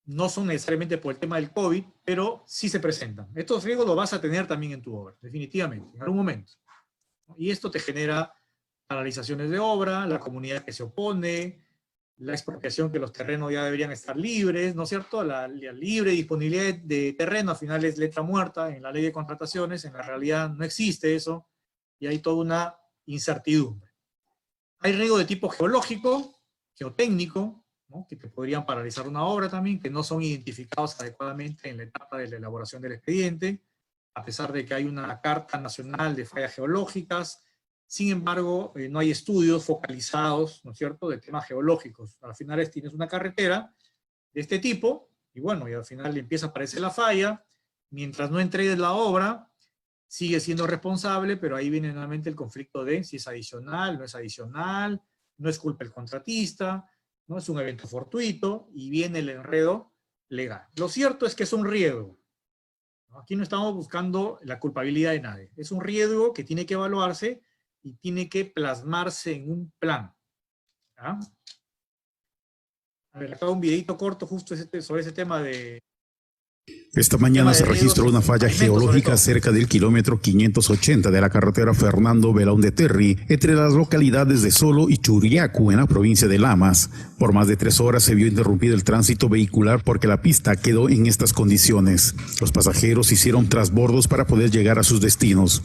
No son necesariamente por el tema del COVID, pero sí se presentan. Estos riesgos los vas a tener también en tu obra, definitivamente, en algún momento. Y esto te genera paralizaciones de obra, la comunidad que se opone, la expropiación, que los terrenos ya deberían estar libres, ¿no es cierto? La libre disponibilidad de terreno al final es letra muerta en la ley de contrataciones, en la realidad no existe eso, y hay toda una incertidumbre. Hay riesgo de tipo geológico, geotécnico, ¿no?, que te podrían paralizar una obra también, que no son identificados adecuadamente en la etapa de la elaboración del expediente, a pesar de que hay una Carta Nacional de Fallas Geológicas. Sin embargo, no hay estudios focalizados, ¿no es cierto?, de temas geológicos. Al final tienes una carretera de este tipo, y bueno, y al final empieza a aparecer la falla, mientras no entregues la obra, sigue siendo responsable, pero ahí viene nuevamente el conflicto de si es adicional, no es culpa del contratista, no es un evento fortuito, y viene el enredo legal. Lo cierto es que es un riesgo. Aquí no estamos buscando la culpabilidad de nadie. Es un riesgo que tiene que evaluarse y tiene que plasmarse en un plan. ¿Ya? A ver, acá un videito corto justo sobre ese tema de... Esta mañana se registró una falla geológica cerca del kilómetro 580 de la carretera Fernando Belaúnde Terry, entre las localidades de Solo y Churiacu, en la provincia de Lamas. Por más de 3 horas se vio interrumpido el tránsito vehicular porque la pista quedó en estas condiciones. Los pasajeros hicieron transbordos para poder llegar a sus destinos.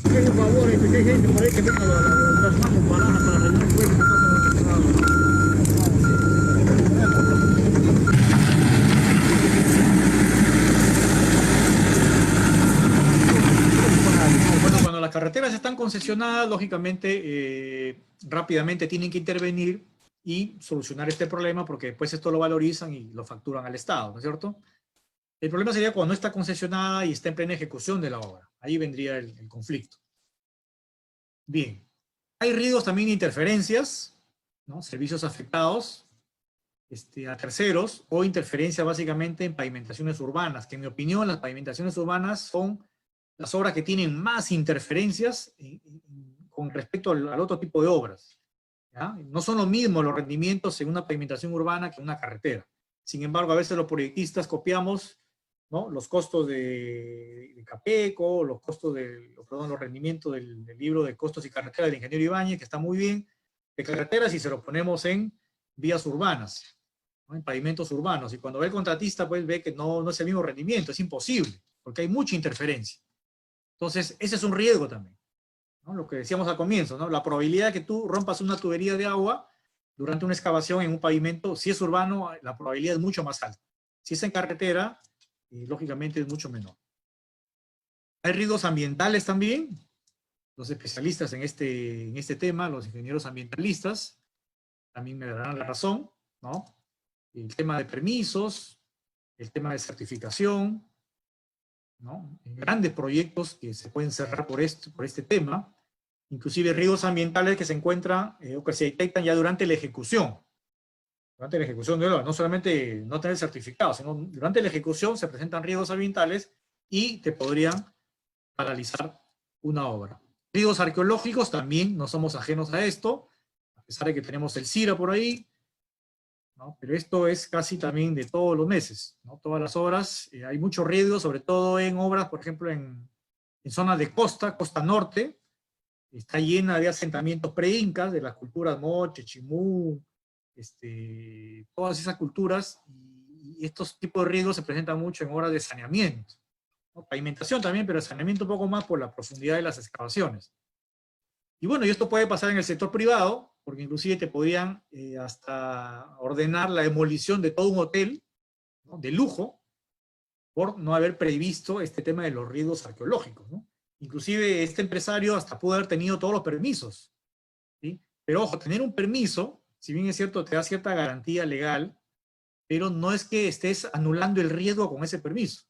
Las carreteras están concesionadas, lógicamente, rápidamente tienen que intervenir y solucionar este problema, porque después esto lo valorizan y lo facturan al Estado, ¿no es cierto? El problema sería cuando no está concesionada y está en plena ejecución de la obra. Ahí vendría el conflicto. Bien. Hay riesgos también de interferencias, ¿no? Servicios afectados a terceros, o interferencia básicamente en pavimentaciones urbanas, que en mi opinión las pavimentaciones urbanas son las obras que tienen más interferencias con respecto al otro tipo de obras. ¿Ya? No son lo mismo los rendimientos en una pavimentación urbana que en una carretera. Sin embargo, a veces los proyectistas copiamos, ¿no?, los costos de Capeco, los rendimientos del libro de costos y carreteras del ingeniero Ibáñez, que está muy bien, de carreteras, y se lo ponemos en vías urbanas, ¿no?, en pavimentos urbanos. Y cuando ve el contratista, pues ve que no es el mismo rendimiento, es imposible, porque hay mucha interferencia. Entonces, ese es un riesgo también, ¿no? Lo que decíamos al comienzo, ¿no? La probabilidad de que tú rompas una tubería de agua durante una excavación en un pavimento, si es urbano, la probabilidad es mucho más alta. Si es en carretera, lógicamente es mucho menor. Hay riesgos ambientales también. Los especialistas en este tema, los ingenieros ambientalistas, también me darán la razón, ¿no? El tema de permisos, el tema de certificación, ¿no? Grandes proyectos que se pueden cerrar por este tema, inclusive riesgos ambientales que se encuentran o que se detectan ya durante la ejecución. Durante la ejecución de obra, no solamente no tener certificado, sino durante la ejecución se presentan riesgos ambientales y te podrían paralizar una obra. Riesgos arqueológicos también no somos ajenos a esto, a pesar de que tenemos el CIRA por ahí, ¿no? Pero esto es casi también de todos los meses, ¿no? Todas las obras, hay mucho riesgo, sobre todo en obras, por ejemplo, en zonas de costa norte, está llena de asentamientos pre-incas, de las culturas Moche, Chimú, todas esas culturas, y estos tipos de riesgos se presentan mucho en obras de saneamiento, ¿no? Pavimentación también, pero saneamiento un poco más por la profundidad de las excavaciones. Y bueno, y esto puede pasar en el sector privado, porque inclusive te podrían hasta ordenar la demolición de todo un hotel, ¿no?, de lujo, por no haber previsto este tema de los riesgos arqueológicos, ¿no? Inclusive este empresario hasta pudo haber tenido todos los permisos, ¿sí? Pero ojo, tener un permiso, si bien es cierto, te da cierta garantía legal, pero no es que estés anulando el riesgo con ese permiso,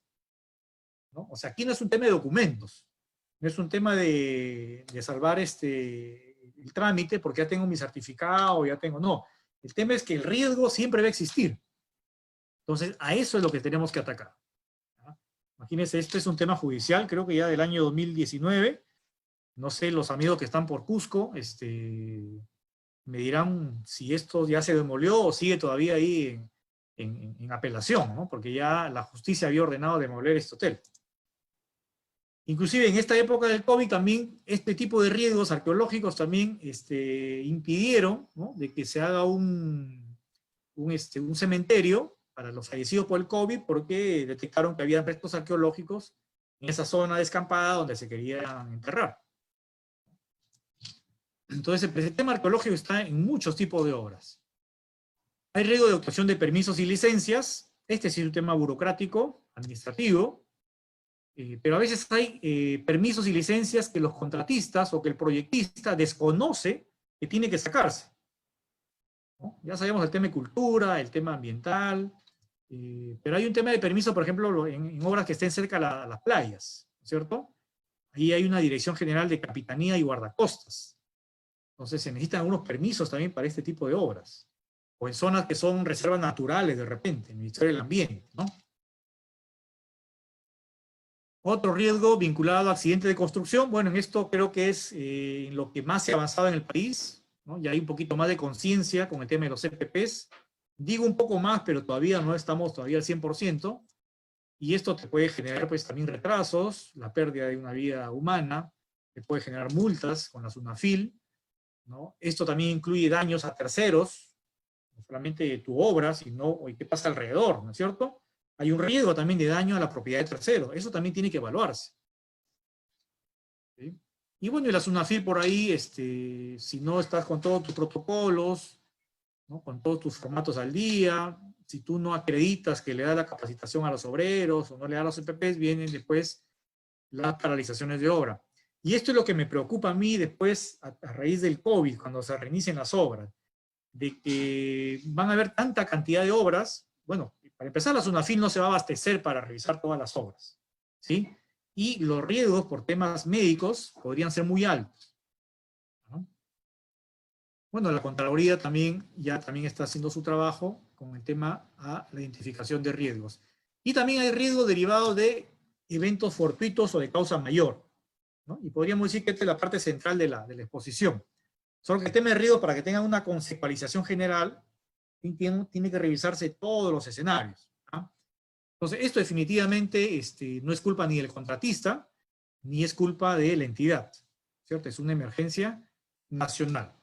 ¿no? O sea, aquí no es un tema de documentos, no es un tema de salvar el trámite porque ya tengo mi certificado, no. El tema es que el riesgo siempre va a existir. Entonces, a eso es lo que tenemos que atacar, ¿ya? Imagínense, este es un tema judicial, creo que ya del año 2019. No sé, los amigos que están por Cusco, me dirán si esto ya se demolió o sigue todavía ahí en apelación, ¿no? Porque ya la justicia había ordenado demoler este hotel. Inclusive en esta época del COVID también este tipo de riesgos arqueológicos también impidieron, ¿no?, de que se haga un cementerio para los fallecidos por el COVID, porque detectaron que había restos arqueológicos en esa zona descampada donde se querían enterrar. Entonces el tema arqueológico está en muchos tipos de obras. Hay riesgo de obtención de permisos y licencias. Este sí es un tema burocrático, administrativo, pero a veces hay permisos y licencias que los contratistas o que el proyectista desconoce que tiene que sacarse, ¿no? Ya sabemos el tema de cultura, el tema ambiental, pero hay un tema de permiso, por ejemplo, en obras que estén cerca a las playas, ¿cierto? Ahí hay una dirección general de capitanía y guardacostas. Entonces se necesitan algunos permisos también para este tipo de obras. O en zonas que son reservas naturales de repente, el Ministerio del Ambiente, ¿no? Otro riesgo vinculado a accidentes de construcción, bueno, en esto creo que es lo que más se ha avanzado en el país, ¿no? Ya hay un poquito más de conciencia con el tema de los EPPs. Digo un poco más, pero todavía no estamos todavía al 100%, y esto te puede generar pues también retrasos, la pérdida de una vida humana, te puede generar multas con la SUNAFIL, ¿no? Esto también incluye daños a terceros, no solamente tu obra, sino qué pasa alrededor, ¿no es cierto? Hay un riesgo también de daño a la propiedad de terceros, eso también tiene que evaluarse. ¿Sí? Y bueno, y la SUNAFIL por ahí, si no estás con todos tus protocolos, ¿no? Con todos tus formatos al día, si tú no acreditas que le das la capacitación a los obreros o no le das los EPPs, vienen después las paralizaciones de obra. Y esto es lo que me preocupa a mí después, a raíz del COVID, cuando se reinicien las obras, de que van a haber tanta cantidad de obras. Bueno, para empezar, la SUNAFIL no se va a abastecer para revisar todas las obras, ¿sí? Y los riesgos por temas médicos podrían ser muy altos, ¿no? Bueno, la Contraloría también está haciendo su trabajo con el tema a la identificación de riesgos. Y también hay riesgos derivados de eventos fortuitos o de causa mayor, ¿no? Y podríamos decir que esta es la parte central de la exposición. Solo que el tema de riesgos, para que tengan una conceptualización general, tiene que revisarse todos los escenarios, ¿no? Entonces, esto definitivamente no es culpa ni del contratista, ni es culpa de la entidad, ¿cierto? Es una emergencia nacional.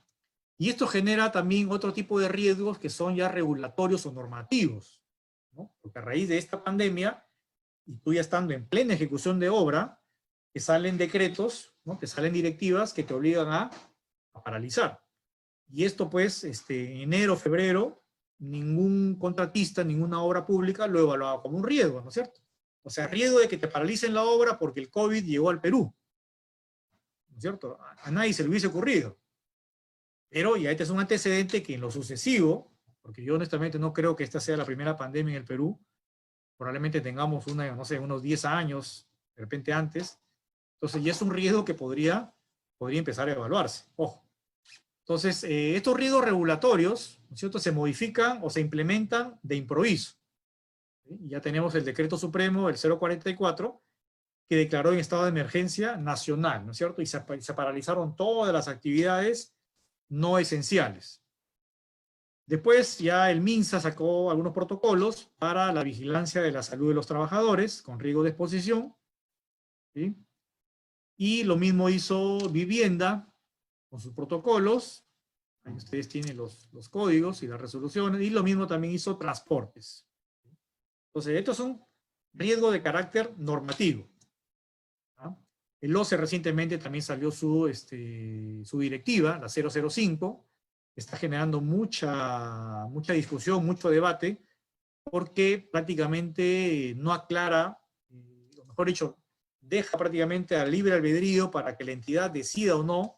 Y esto genera también otro tipo de riesgos que son ya regulatorios o normativos, ¿no? Porque a raíz de esta pandemia, y tú ya estando en plena ejecución de obra, te salen decretos, ¿no? Te salen directivas que te obligan a paralizar. Y esto pues, en enero, febrero, ningún contratista, ninguna obra pública lo evaluaba como un riesgo, ¿no es cierto? O sea, riesgo de que te paralicen la obra porque el COVID llegó al Perú, ¿no es cierto? A nadie se le hubiese ocurrido. Pero ya este es un antecedente que en lo sucesivo, porque yo honestamente no creo que esta sea la primera pandemia en el Perú, probablemente tengamos no sé, unos 10 años, de repente antes, entonces ya es un riesgo que podría empezar a evaluarse, ojo. Entonces, estos riesgos regulatorios, ¿no es cierto?, se modifican o se implementan de improviso, ¿sí? Y ya tenemos el Decreto Supremo, el 044, que declaró en estado de emergencia nacional, ¿no es cierto?, y se paralizaron todas las actividades no esenciales. Después ya el MINSA sacó algunos protocolos para la vigilancia de la salud de los trabajadores con riesgo de exposición, ¿sí? Y lo mismo hizo Vivienda con sus protocolos. Ahí ustedes tienen los códigos y las resoluciones, y lo mismo también hizo Transportes. Entonces, estos son riesgos de carácter normativo, ¿no? El OCE recientemente también salió su directiva, la 005, está generando mucha discusión, mucho debate, porque prácticamente no aclara, o mejor dicho, deja prácticamente al libre albedrío para que la entidad decida o no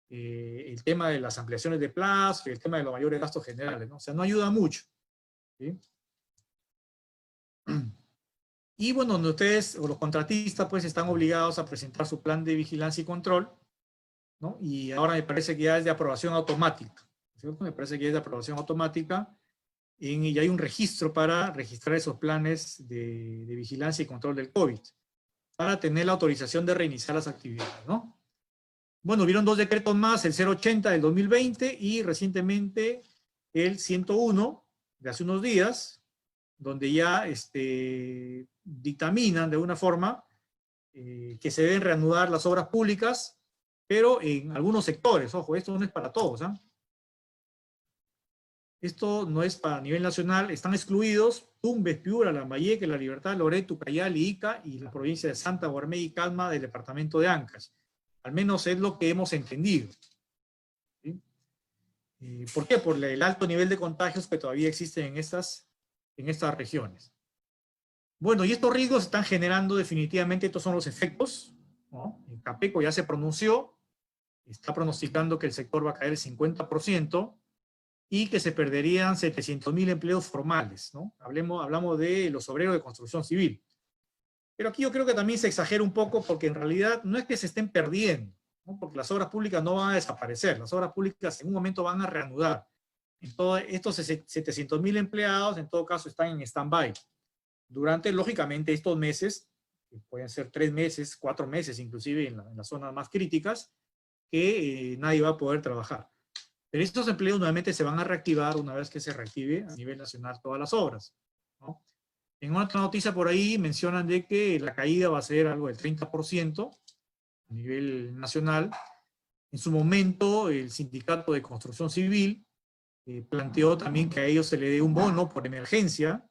el tema de las ampliaciones de plazo y el tema de los mayores gastos generales, ¿no? O sea, no ayuda mucho, ¿sí? Y bueno, donde ustedes o los contratistas pues están obligados a presentar su plan de vigilancia y control, ¿no? Y ahora me parece que ya es de aprobación automática, ¿cierto? Me parece que ya es de aprobación automática y hay un registro para registrar esos planes de vigilancia y control del COVID, para tener la autorización de reiniciar las actividades, ¿no? Bueno, hubieron dos decretos más, el 080 del 2020 y recientemente el 101 de hace unos días, donde ya dictaminan de alguna forma que se deben reanudar las obras públicas, pero en algunos sectores. Ojo, esto no es para todos, ¿eh? Esto no es para nivel nacional. Están excluidos Tumbes, Piura, Lambayeque, La Libertad, Loreto, Cayali, Ica y la provincia de Santa Guarmey y Calma del departamento de Ancash. Al menos es lo que hemos entendido, ¿sí? ¿Por qué? Por el alto nivel de contagios que todavía existen en estas regiones. Bueno, y estos riesgos están generando definitivamente, estos son los efectos, ¿no? El CAPECO ya se pronunció, está pronosticando que el sector va a caer el 50% y que se perderían 700.000 empleos formales, ¿no? Hablamos de los obreros de construcción civil. Pero aquí yo creo que también se exagera un poco porque en realidad no es que se estén perdiendo, ¿no? Porque las obras públicas no van a desaparecer, las obras públicas en un momento van a reanudar. En todos estos 700.000 empleados, en todo caso, están en stand-by. Durante, lógicamente, estos meses, que pueden ser 3 meses, 4 meses, inclusive en las zonas más críticas, que nadie va a poder trabajar. Pero estos empleos nuevamente se van a reactivar una vez que se reactive a nivel nacional todas las obras, ¿no? En otra noticia por ahí mencionan de que la caída va a ser algo del 30% a nivel nacional. En su momento, el sindicato de construcción civil planteó también que a ellos se le dé un bono por emergencia,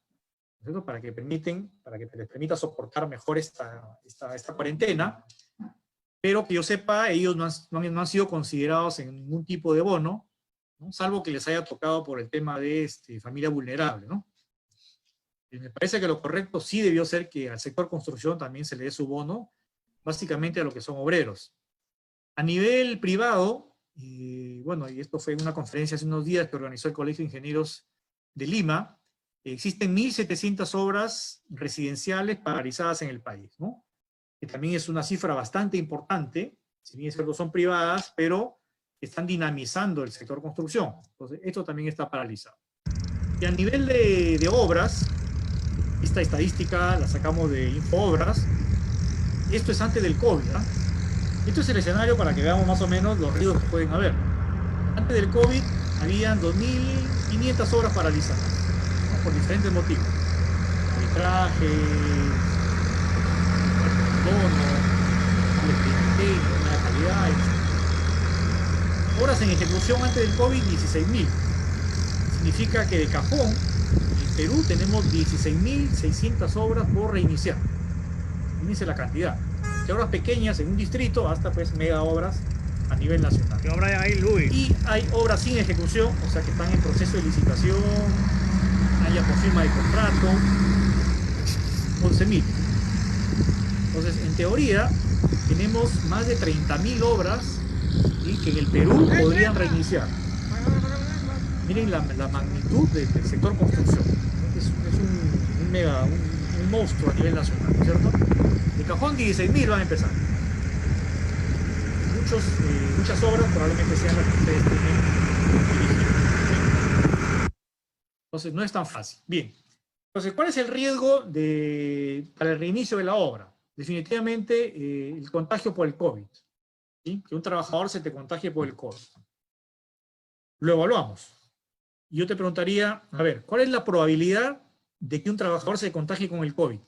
¿no? Para que les permita soportar mejor esta cuarentena, pero que yo sepa, ellos no han sido considerados en ningún tipo de bono, ¿no? Salvo que les haya tocado por el tema de familia vulnerable, ¿no? Y me parece que lo correcto sí debió ser que al sector construcción también se le dé su bono, básicamente a lo que son obreros. A nivel privado, bueno, y esto fue en una conferencia hace unos días que organizó el Colegio de Ingenieros de Lima, existen 1.700 obras residenciales paralizadas en el país, ¿no? Que también es una cifra bastante importante, si bien es cierto son privadas, pero están dinamizando el sector construcción. Entonces, esto también está paralizado. Y a nivel de obras, esta estadística la sacamos de Infoobras, esto es antes del COVID, ¿eh? Esto es el escenario para que veamos más o menos los riesgos que pueden haber. Antes del COVID, habían 2.500 obras paralizadas, ¿no? Por diferentes motivos. Arbitraje, la calidad, etc. Obras en ejecución antes del COVID, 16.000. Significa que de cajón, en Perú tenemos 16.600 obras por reiniciar. Inicia la cantidad. De obras pequeñas en un distrito hasta pues mega obras a nivel nacional. ¿Qué obra hay ahí, Luis? Y hay obras sin ejecución, o sea que están en proceso de licitación, haya por firma de contrato, 11.000. Entonces, en teoría, tenemos más de 30.000 obras, ¿sí?, que en el Perú podrían reiniciar. Miren la magnitud del sector construcción. Es un monstruo a nivel nacional, ¿cierto? De cajón 16.000 van a empezar. Muchas obras probablemente sean las que ustedes tienen dirigidas. Entonces no es tan fácil. Bien. Entonces, ¿cuál es el riesgo para el reinicio de la obra? Definitivamente el contagio por el COVID. ¿Sí? Que un trabajador se te contagie por el COVID. Lo evaluamos. Yo te preguntaría, a ver, ¿cuál es la probabilidad de que un trabajador se contagie con el COVID?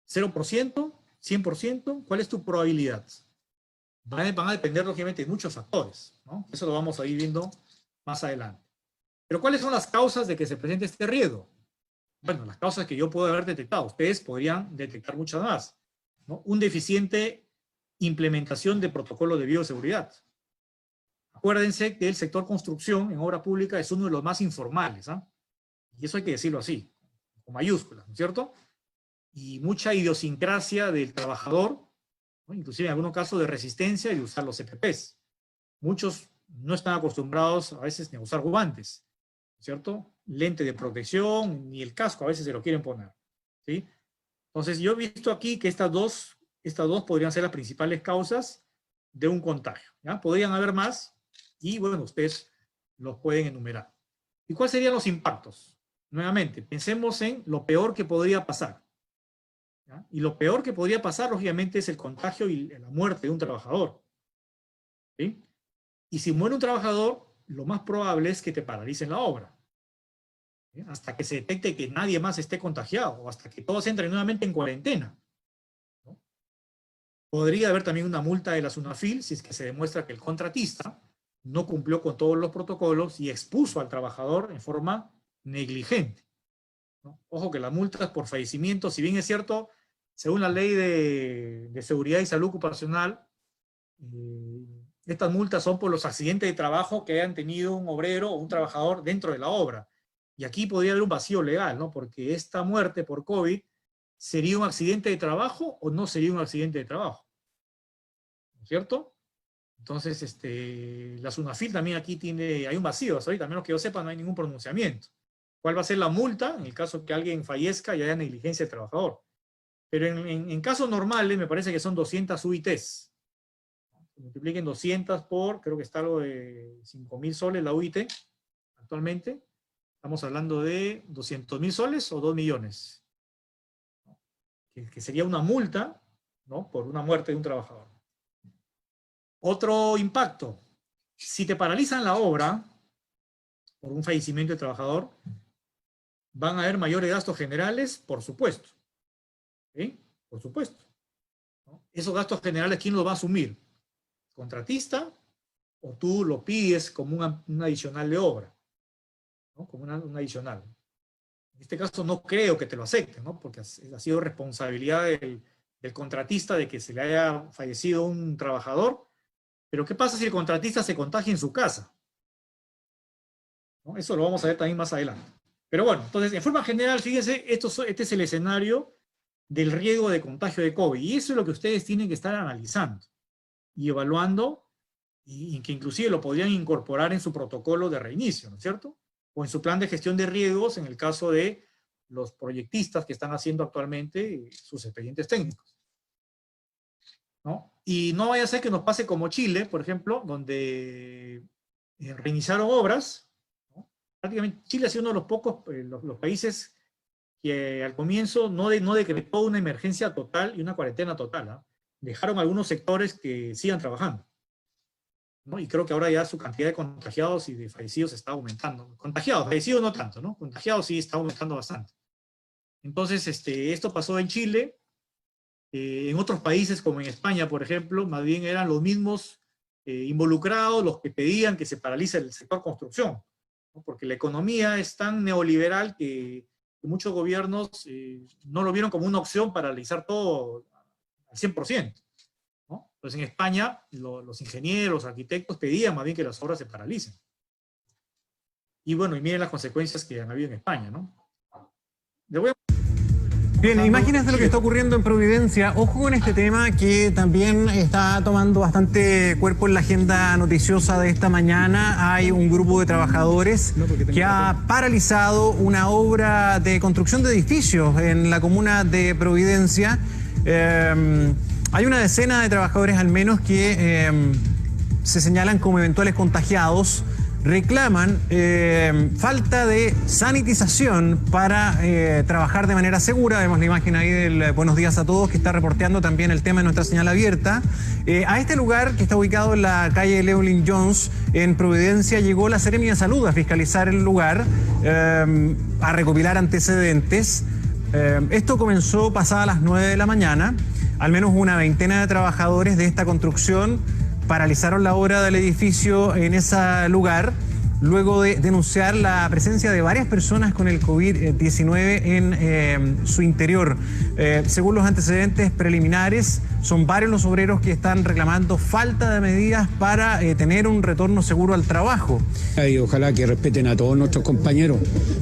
¿0%? ¿100%? ¿Cuál es tu probabilidad? Van a depender, lógicamente, de muchos factores, ¿no? Eso lo vamos a ir viendo más adelante. Pero ¿cuáles son las causas de que se presente este riesgo? Bueno, las causas que yo puedo haber detectado. Ustedes podrían detectar muchas más, ¿no? Un deficiente implementación de protocolos de bioseguridad. Acuérdense que el sector construcción en obra pública es uno de los más informales, ¿eh? Y eso hay que decirlo así, con mayúsculas, ¿no es cierto? Y mucha idiosincrasia del trabajador, ¿no? Inclusive en algunos casos de resistencia y de usar los EPPs. Muchos no están acostumbrados a veces ni a usar guantes, ¿cierto? Lente de protección, ni el casco a veces se lo quieren poner, ¿sí? Entonces yo he visto aquí que estas dos podrían ser las principales causas de un contagio, ¿ya? Podrían haber más, y bueno, ustedes los pueden enumerar. ¿Y cuáles serían los impactos? Nuevamente, pensemos en lo peor que podría pasar, ¿ya? Y lo peor que podría pasar, lógicamente, es el contagio y la muerte de un trabajador, ¿sí? Y si muere un trabajador, lo más probable es que te paralicen la obra, ¿sí? Hasta que se detecte que nadie más esté contagiado, o hasta que todos entren nuevamente en cuarentena, ¿no? Podría haber también una multa de la SUNAFIL si es que se demuestra que el contratista no cumplió con todos los protocolos y expuso al trabajador en forma negligente, ¿no? Ojo que las multas por fallecimiento, si bien es cierto, según la ley de seguridad y salud ocupacional, Estas multas son por los accidentes de trabajo que hayan tenido un obrero o un trabajador dentro de la obra. Y aquí podría haber un vacío legal, ¿no? Porque esta muerte por COVID, ¿sería un accidente de trabajo o no sería un accidente de trabajo? ¿No es cierto? Entonces, la SUNAFIL también aquí hay un vacío. Hasta ahorita, a menos que yo sepa, no hay ningún pronunciamiento. ¿Cuál va a ser la multa en el caso que alguien fallezca y haya negligencia del trabajador? Pero en casos normales me parece que son 200 UITs. Multipliquen 200 por, creo que está algo de 5.000 soles la UIT actualmente. Estamos hablando de 200.000 soles o 2 millones. Que sería una multa, ¿no? Por una muerte de un trabajador. Otro impacto. Si te paralizan la obra por un fallecimiento de trabajador, van a haber mayores gastos generales, por supuesto. ¿Sí? Por supuesto. ¿No? Esos gastos generales, ¿quién los va a asumir? ¿Contratista? ¿O tú lo pides como un adicional de obra? ¿No? Como un adicional. En este caso no creo que te lo acepten, ¿no? Porque ha sido responsabilidad del contratista de que se le haya fallecido un trabajador. Pero ¿qué pasa si el contratista se contagia en su casa? ¿No? Eso lo vamos a ver también más adelante. Pero bueno, entonces, en forma general, fíjense, este es el escenario del riesgo de contagio de COVID. Y eso es lo que ustedes tienen que estar analizando y evaluando, y que inclusive lo podrían incorporar en su protocolo de reinicio, ¿no es cierto? O en su plan de gestión de riesgos en el caso de los proyectistas que están haciendo actualmente sus expedientes técnicos, ¿no? Y no vaya a ser que nos pase como Chile, por ejemplo, donde reiniciaron obras, ¿no? Prácticamente Chile ha sido uno de los pocos los países que al comienzo no decretó una emergencia total y una cuarentena total, ¿eh? Dejaron algunos sectores que sigan trabajando, ¿no? Y creo que ahora ya su cantidad de contagiados y de fallecidos está aumentando. Contagiados, fallecidos no tanto, ¿no? Contagiados sí está aumentando bastante. Entonces, esto pasó en Chile. En otros países, como en España, por ejemplo, más bien eran los mismos involucrados los que pedían que se paralice el sector construcción, ¿no? Porque la economía es tan neoliberal que muchos gobiernos no lo vieron como una opción para realizar todo al 100%, ¿no? Entonces en España los ingenieros, los arquitectos pedían más bien que las obras se paralicen. Y bueno, y miren las consecuencias que han habido en España, ¿no? Bien, imagínense lo que está ocurriendo en Providencia. Ojo con este tema que también está tomando bastante cuerpo en la agenda noticiosa de esta mañana. Hay un grupo de trabajadores que ha paralizado una obra de construcción de edificios en la comuna de Providencia. Hay una decena de trabajadores al menos que se señalan como eventuales contagiados. Reclaman falta de sanitización para trabajar de manera segura. Vemos la imagen ahí del Buenos Días a Todos que está reporteando también el tema en nuestra señal abierta. A este lugar que está ubicado en la calle Llewellyn Jones en Providencia llegó la Seremi de Salud a fiscalizar el lugar, a recopilar antecedentes. Esto comenzó pasadas las 9 de la mañana. Al menos una veintena de trabajadores de esta construcción paralizaron la obra del edificio en ese lugar, luego de denunciar la presencia de varias personas con el COVID-19 en su interior. Según los antecedentes preliminares, son varios los obreros que están reclamando falta de medidas para tener un retorno seguro al trabajo. Y ojalá que respeten a todos nuestros compañeros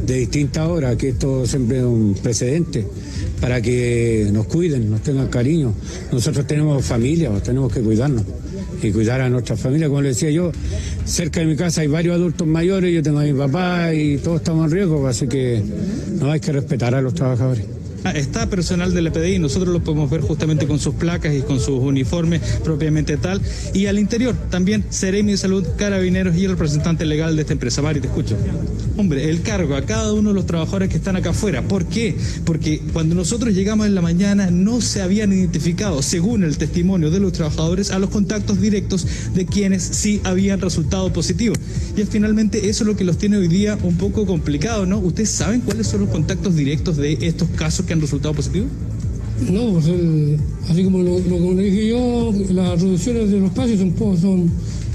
de distintas horas, que esto siempre es un precedente, para que nos cuiden, nos tengan cariño. Nosotros tenemos familia, tenemos que cuidarnos y cuidar a nuestra familia. Como le decía yo, cerca de mi casa hay varios adultos mayores, yo tengo a mi papá y todos estamos en riesgo, así que no hay que respetar a los trabajadores. Está personal del EPDI, nosotros lo podemos ver justamente con sus placas y con sus uniformes propiamente tal. Y al interior también Seremi de Salud, Carabineros y el representante legal de esta empresa. Mari, te escucho. Hombre, el cargo a cada uno de los trabajadores que están acá afuera. ¿Por qué? Porque cuando nosotros llegamos en la mañana no se habían identificado, según el testimonio de los trabajadores, a los contactos directos de quienes sí habían resultado positivos. Y finalmente eso es lo que los tiene hoy día un poco complicado, ¿no? ¿Ustedes saben cuáles son los contactos directos de estos casos que han resultado positivos? No, pues así como lo dije yo, las reducciones de los espacios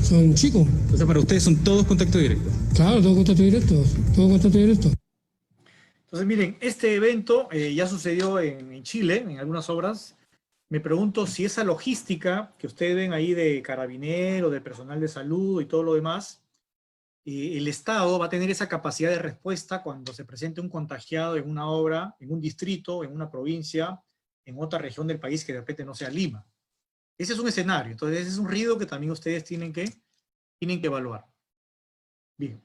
son chicos. O sea, para ustedes son todos contactos directos. Claro, todos contactos directos, todo contacto directo. Entonces, miren, este evento ya sucedió en Chile, en algunas obras, me pregunto si esa logística que ustedes ven ahí de carabinero, de personal de salud y todo lo demás, el Estado va a tener esa capacidad de respuesta cuando se presente un contagiado en una obra, en un distrito, en una provincia, en otra región del país que de repente no sea Lima. Ese es un escenario, entonces ese es un riesgo que también ustedes tienen que evaluar. Bien.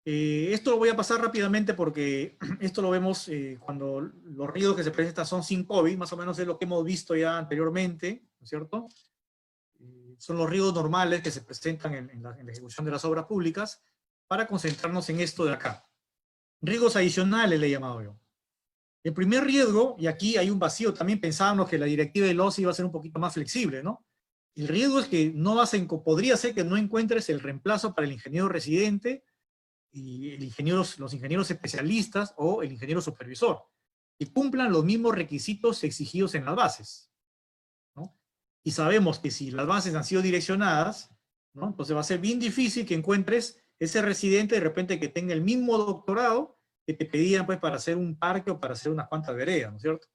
Esto lo voy a pasar rápidamente porque esto lo vemos cuando los riesgos que se presentan son sin COVID, más o menos es lo que hemos visto ya anteriormente, ¿no es cierto? Son los riesgos normales que se presentan en la ejecución de las obras públicas, para concentrarnos en esto de acá. Riesgos adicionales le he llamado yo. El primer riesgo, y aquí hay un vacío, también pensábamos que la directiva del OSI iba a ser un poquito más flexible, ¿no? El riesgo es que podría ser que no encuentres el reemplazo para el ingeniero residente, y los ingenieros especialistas o el ingeniero supervisor, que cumplan los mismos requisitos exigidos en las bases, ¿no? Y sabemos que si las bases han sido direccionadas, ¿no? Entonces va a ser bien difícil que encuentres ese residente de repente que tenga el mismo doctorado que te pedían pues para hacer un parque o para hacer unas cuantas veredas, ¿no es cierto?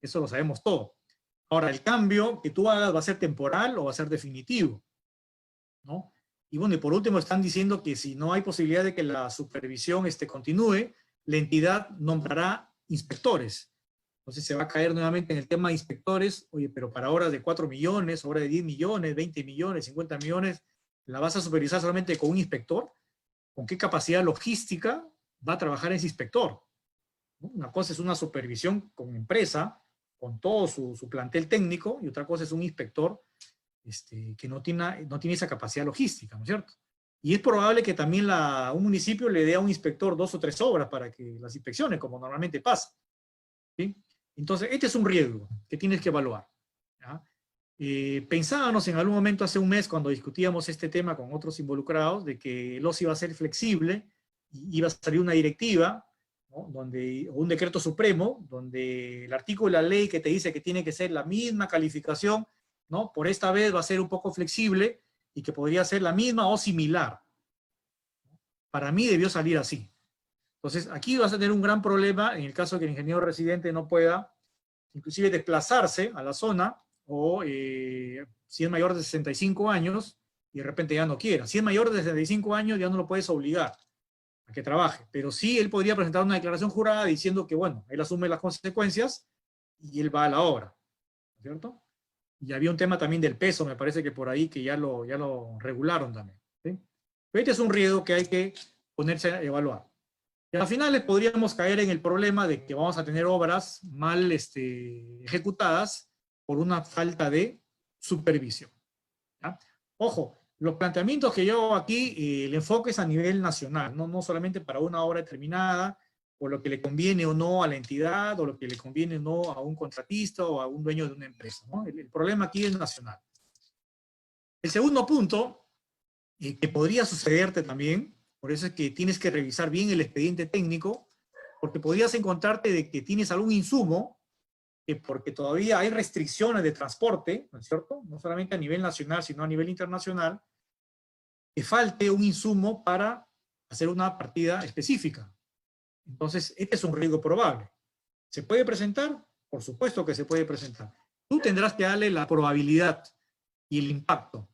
Eso lo sabemos todo. Ahora, el cambio que tú hagas va a ser temporal o va a ser definitivo, ¿no? Y bueno, y por último están diciendo que si no hay posibilidad de que la supervisión continúe, la entidad nombrará inspectores. Entonces se va a caer nuevamente en el tema de inspectores. Oye, pero para obras de 4 millones, obras de 10 millones, 20 millones, 50 millones, ¿la vas a supervisar solamente con un inspector? ¿Con qué capacidad logística va a trabajar ese inspector? ¿No? Una cosa es una supervisión con empresa, con todo su plantel técnico, y otra cosa es un inspector que no tiene esa capacidad logística, ¿no es cierto? Y es probable que también un municipio le dé a un inspector 2 o 3 obras para que las inspeccione, como normalmente pasa, ¿sí? Entonces, este es un riesgo que tienes que evaluar, ¿ya? Pensábamos en algún momento hace un mes, cuando discutíamos este tema con otros involucrados, de que el OSI iba a ser flexible, y iba a salir una directiva, ¿no? O un decreto supremo, donde el artículo de la ley que te dice que tiene que ser la misma calificación, ¿no? Por esta vez va a ser un poco flexible y que podría ser la misma o similar. Para mí debió salir así. Entonces, aquí vas a tener un gran problema en el caso de que el ingeniero residente no pueda, inclusive, desplazarse a la zona, o si es mayor de 65 años y de repente ya no quiera. Si es mayor de 65 años ya no lo puedes obligar a que trabaje, pero sí él podría presentar una declaración jurada diciendo que, bueno, él asume las consecuencias y él va a la obra, ¿no es cierto? Y había un tema también del peso, me parece que por ahí que ya lo regularon también, ¿sí? Pero este es un riesgo que hay que ponerse a evaluar. Y al final podríamos caer en el problema de que vamos a tener obras mal ejecutadas por una falta de supervisión, ¿ya? Ojo, los planteamientos que yo hago aquí, el enfoque es a nivel nacional, no solamente para una obra determinada, o lo que le conviene o no a la entidad, o lo que le conviene o no a un contratista o a un dueño de una empresa, ¿no? El problema aquí es nacional. El segundo punto, que podría sucederte también, por eso es que tienes que revisar bien el expediente técnico, porque podrías encontrarte de que tienes algún insumo, porque todavía hay restricciones de transporte, ¿no es cierto? No solamente a nivel nacional, sino a nivel internacional, que falte un insumo para hacer una partida específica. Entonces, este es un riesgo probable. ¿Se puede presentar? Por supuesto que se puede presentar. Tú tendrás que darle la probabilidad y el impacto,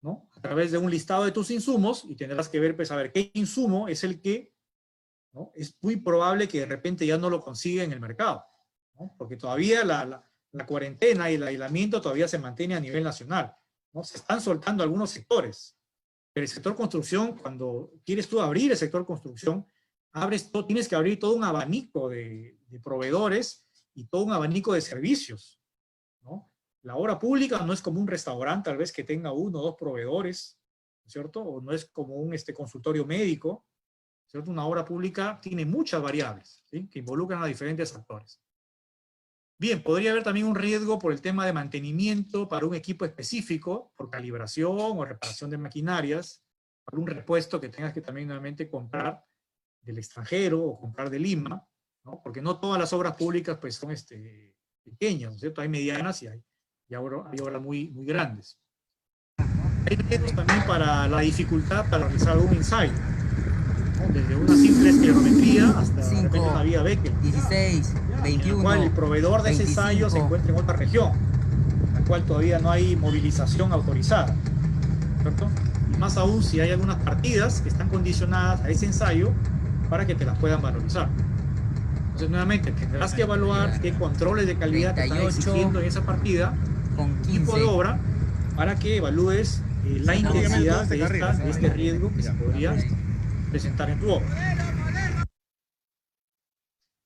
¿no? A través de un listado de tus insumos, y tendrás que ver, pues, a ver qué insumo es el que, ¿no? Es muy probable que de repente ya no lo consiga en el mercado, ¿no? Porque todavía la cuarentena y el aislamiento todavía se mantiene a nivel nacional, ¿no? Se están soltando algunos sectores, pero el sector construcción, cuando quieres tú abrir el sector construcción, tienes que abrir todo un abanico de proveedores y todo un abanico de servicios, ¿no? La obra pública no es como un restaurante, tal vez, que tenga 1 o 2 proveedores, ¿no es cierto? O no es como un consultorio médico, ¿cierto? Una obra pública tiene muchas variables, ¿sí? Que involucran a diferentes actores. Bien, podría haber también un riesgo por el tema de mantenimiento para un equipo específico, por calibración o reparación de maquinarias, para un repuesto que tengas que también nuevamente comprar del extranjero o comprar de Lima, ¿no? Porque no todas las obras públicas pues son pequeñas, ¿no es cierto? Hay medianas y hay obras muy, muy grandes. Hay riesgos también para la dificultad para realizar un ensayo, ¿no? Desde una simple esclerometría hasta 5, de repente una vía Beckett, 16, 21, en la cual el proveedor de ese 25, ensayo se encuentra en otra región. la cual todavía no hay movilización autorizada, ¿cierto? Y más aún si hay algunas partidas que están condicionadas a ese ensayo para que te las puedan valorizar. Entonces, nuevamente, tendrás que evaluar qué controles de calidad te están exigiendo en esa partida, tipo de obra, para que evalúes la intensidad de este riesgo que se podría presentar en tu obra.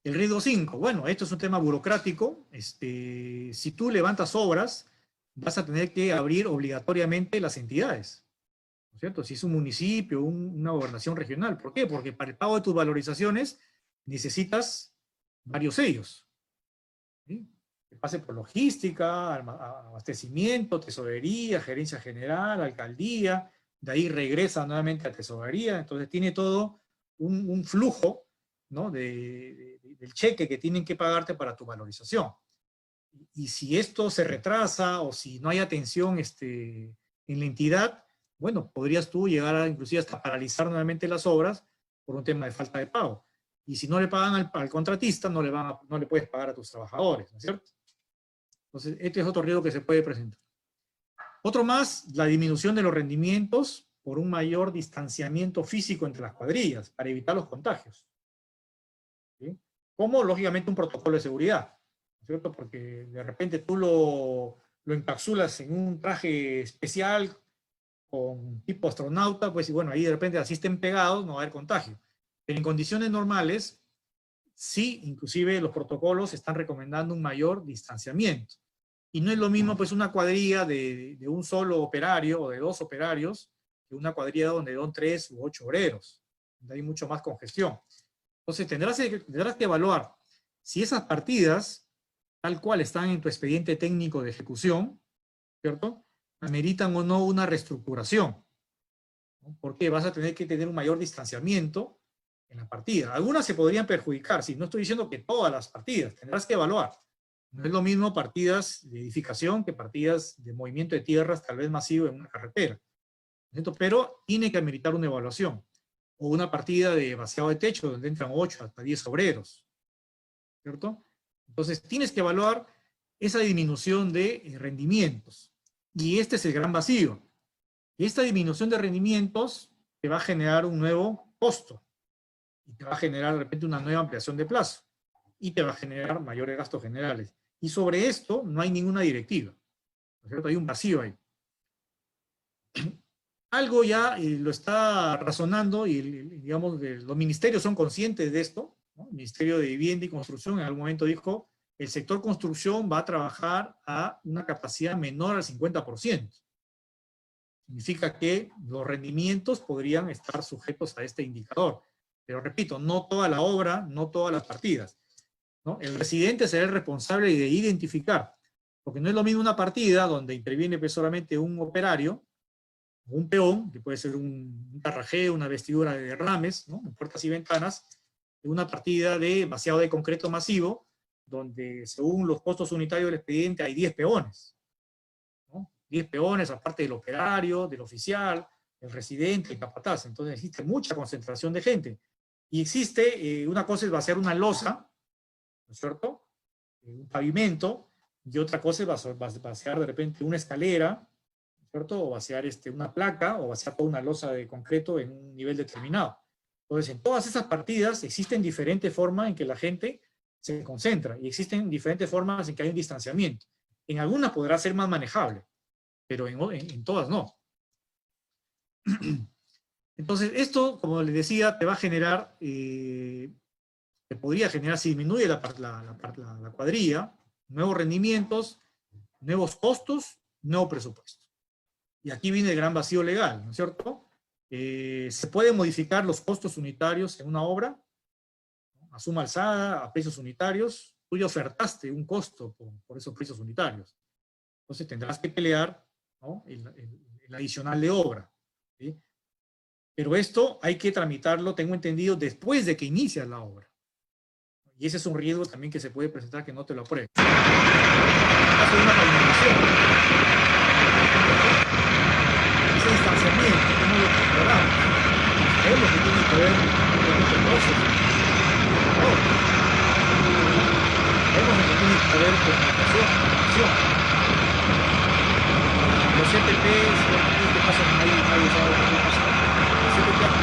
El riesgo 5, bueno, esto es un tema burocrático. Si tú levantas obras, vas a tener que abrir obligatoriamente las entidades, ¿no es cierto? Si es un municipio, una gobernación regional. ¿Por qué? Porque para el pago de tus valorizaciones necesitas varios sellos, ¿sí? Que pase por logística, abastecimiento, tesorería, gerencia general, alcaldía, de ahí regresa nuevamente a tesorería. Entonces tiene todo un flujo, ¿no? del cheque que tienen que pagarte para tu valorización. Y si esto se retrasa o si no hay atención en la entidad, bueno, podrías tú llegar a inclusive hasta paralizar nuevamente las obras por un tema de falta de pago. Y si no le pagan al contratista, no le puedes pagar a tus trabajadores, ¿no es cierto? Entonces, este es otro riesgo que se puede presentar. Otro más, la disminución de los rendimientos por un mayor distanciamiento físico entre las cuadrillas, para evitar los contagios, ¿sí? Como, lógicamente, un protocolo de seguridad, ¿no es cierto? Porque de repente tú lo encapsulas en un traje especial con tipo astronauta, pues y bueno, ahí de repente así estén pegados, no va a haber contagio. Pero en condiciones normales, sí, inclusive los protocolos están recomendando un mayor distanciamiento. Y no es lo mismo pues una cuadrilla de un solo operario o de 2 operarios que una cuadrilla donde son 3 u 8 obreros, donde hay mucho más congestión. Entonces tendrás que evaluar si esas partidas, tal cual están en tu expediente técnico de ejecución, ¿cierto?, ameritan o no una reestructuración, ¿no? Porque vas a tener que tener un mayor distanciamiento en la partida. Algunas se podrían perjudicar, sí, no estoy diciendo que todas las partidas, tendrás que evaluar. No es lo mismo partidas de edificación que partidas de movimiento de tierras, tal vez masivo en una carretera, ¿cierto? Pero tiene que ameritar una evaluación. O una partida de vaciado de techo, donde entran 8 hasta 10 obreros, ¿cierto? Entonces tienes que evaluar esa disminución de rendimientos. Y este es el gran vacío. Esta disminución de rendimientos te va a generar un nuevo costo. Y te va a generar de repente una nueva ampliación de plazo. Y te va a generar mayores gastos generales. Y sobre esto no hay ninguna directiva, ¿no es cierto? Hay un vacío ahí. Algo ya lo está razonando y, digamos, los ministerios son conscientes de esto, ¿no? El Ministerio de Vivienda y Construcción en algún momento dijo, el sector construcción va a trabajar a una capacidad menor al 50%. Significa que los rendimientos podrían estar sujetos a este indicador. Pero repito, no toda la obra, no todas las partidas, ¿no? El residente será el responsable de identificar, porque no es lo mismo una partida donde interviene pues solamente un operario, o un peón, que puede ser un tarrajeo, una vestidura de derrames, ¿no?, en puertas y ventanas, de una partida de vaciado de concreto masivo, donde según los costos unitarios del expediente hay 10 peones, ¿no? 10 peones aparte del operario, del oficial, el residente, el capataz. Entonces existe mucha concentración de gente. Y existe, una cosa es vaciar una losa, ¿no es cierto?, un pavimento, y otra cosa es vaciar de repente una escalera, ¿cierto?, o vaciar una placa, o vaciar toda una losa de concreto en un nivel determinado. Entonces, en todas esas partidas existen diferentes formas en que la gente se concentra, y existen diferentes formas en que hay un distanciamiento. En algunas podrá ser más manejable, pero en todas no. Entonces, esto, como les decía, te va a generar, te podría generar, si disminuye la cuadrilla, nuevos rendimientos, nuevos costos, nuevo presupuesto. Y aquí viene el gran vacío legal, ¿no es cierto? ¿Se pueden modificar los costos unitarios en una obra? A suma alzada, a precios unitarios. Tú ya ofertaste un costo por esos precios unitarios. Entonces tendrás que pelear, ¿no?, el adicional de obra, ¿sí? Pero esto hay que tramitarlo, tengo entendido, después de que inicias la obra. Y ese es un riesgo también que se puede presentar que no te lo aprueben. En el caso de una pavimentación, ese distanciamiento, ¿cómo lo controlamos? Es lo que tiene que ver con el proceso. Vemos lo que tiene que ver con la comunicación.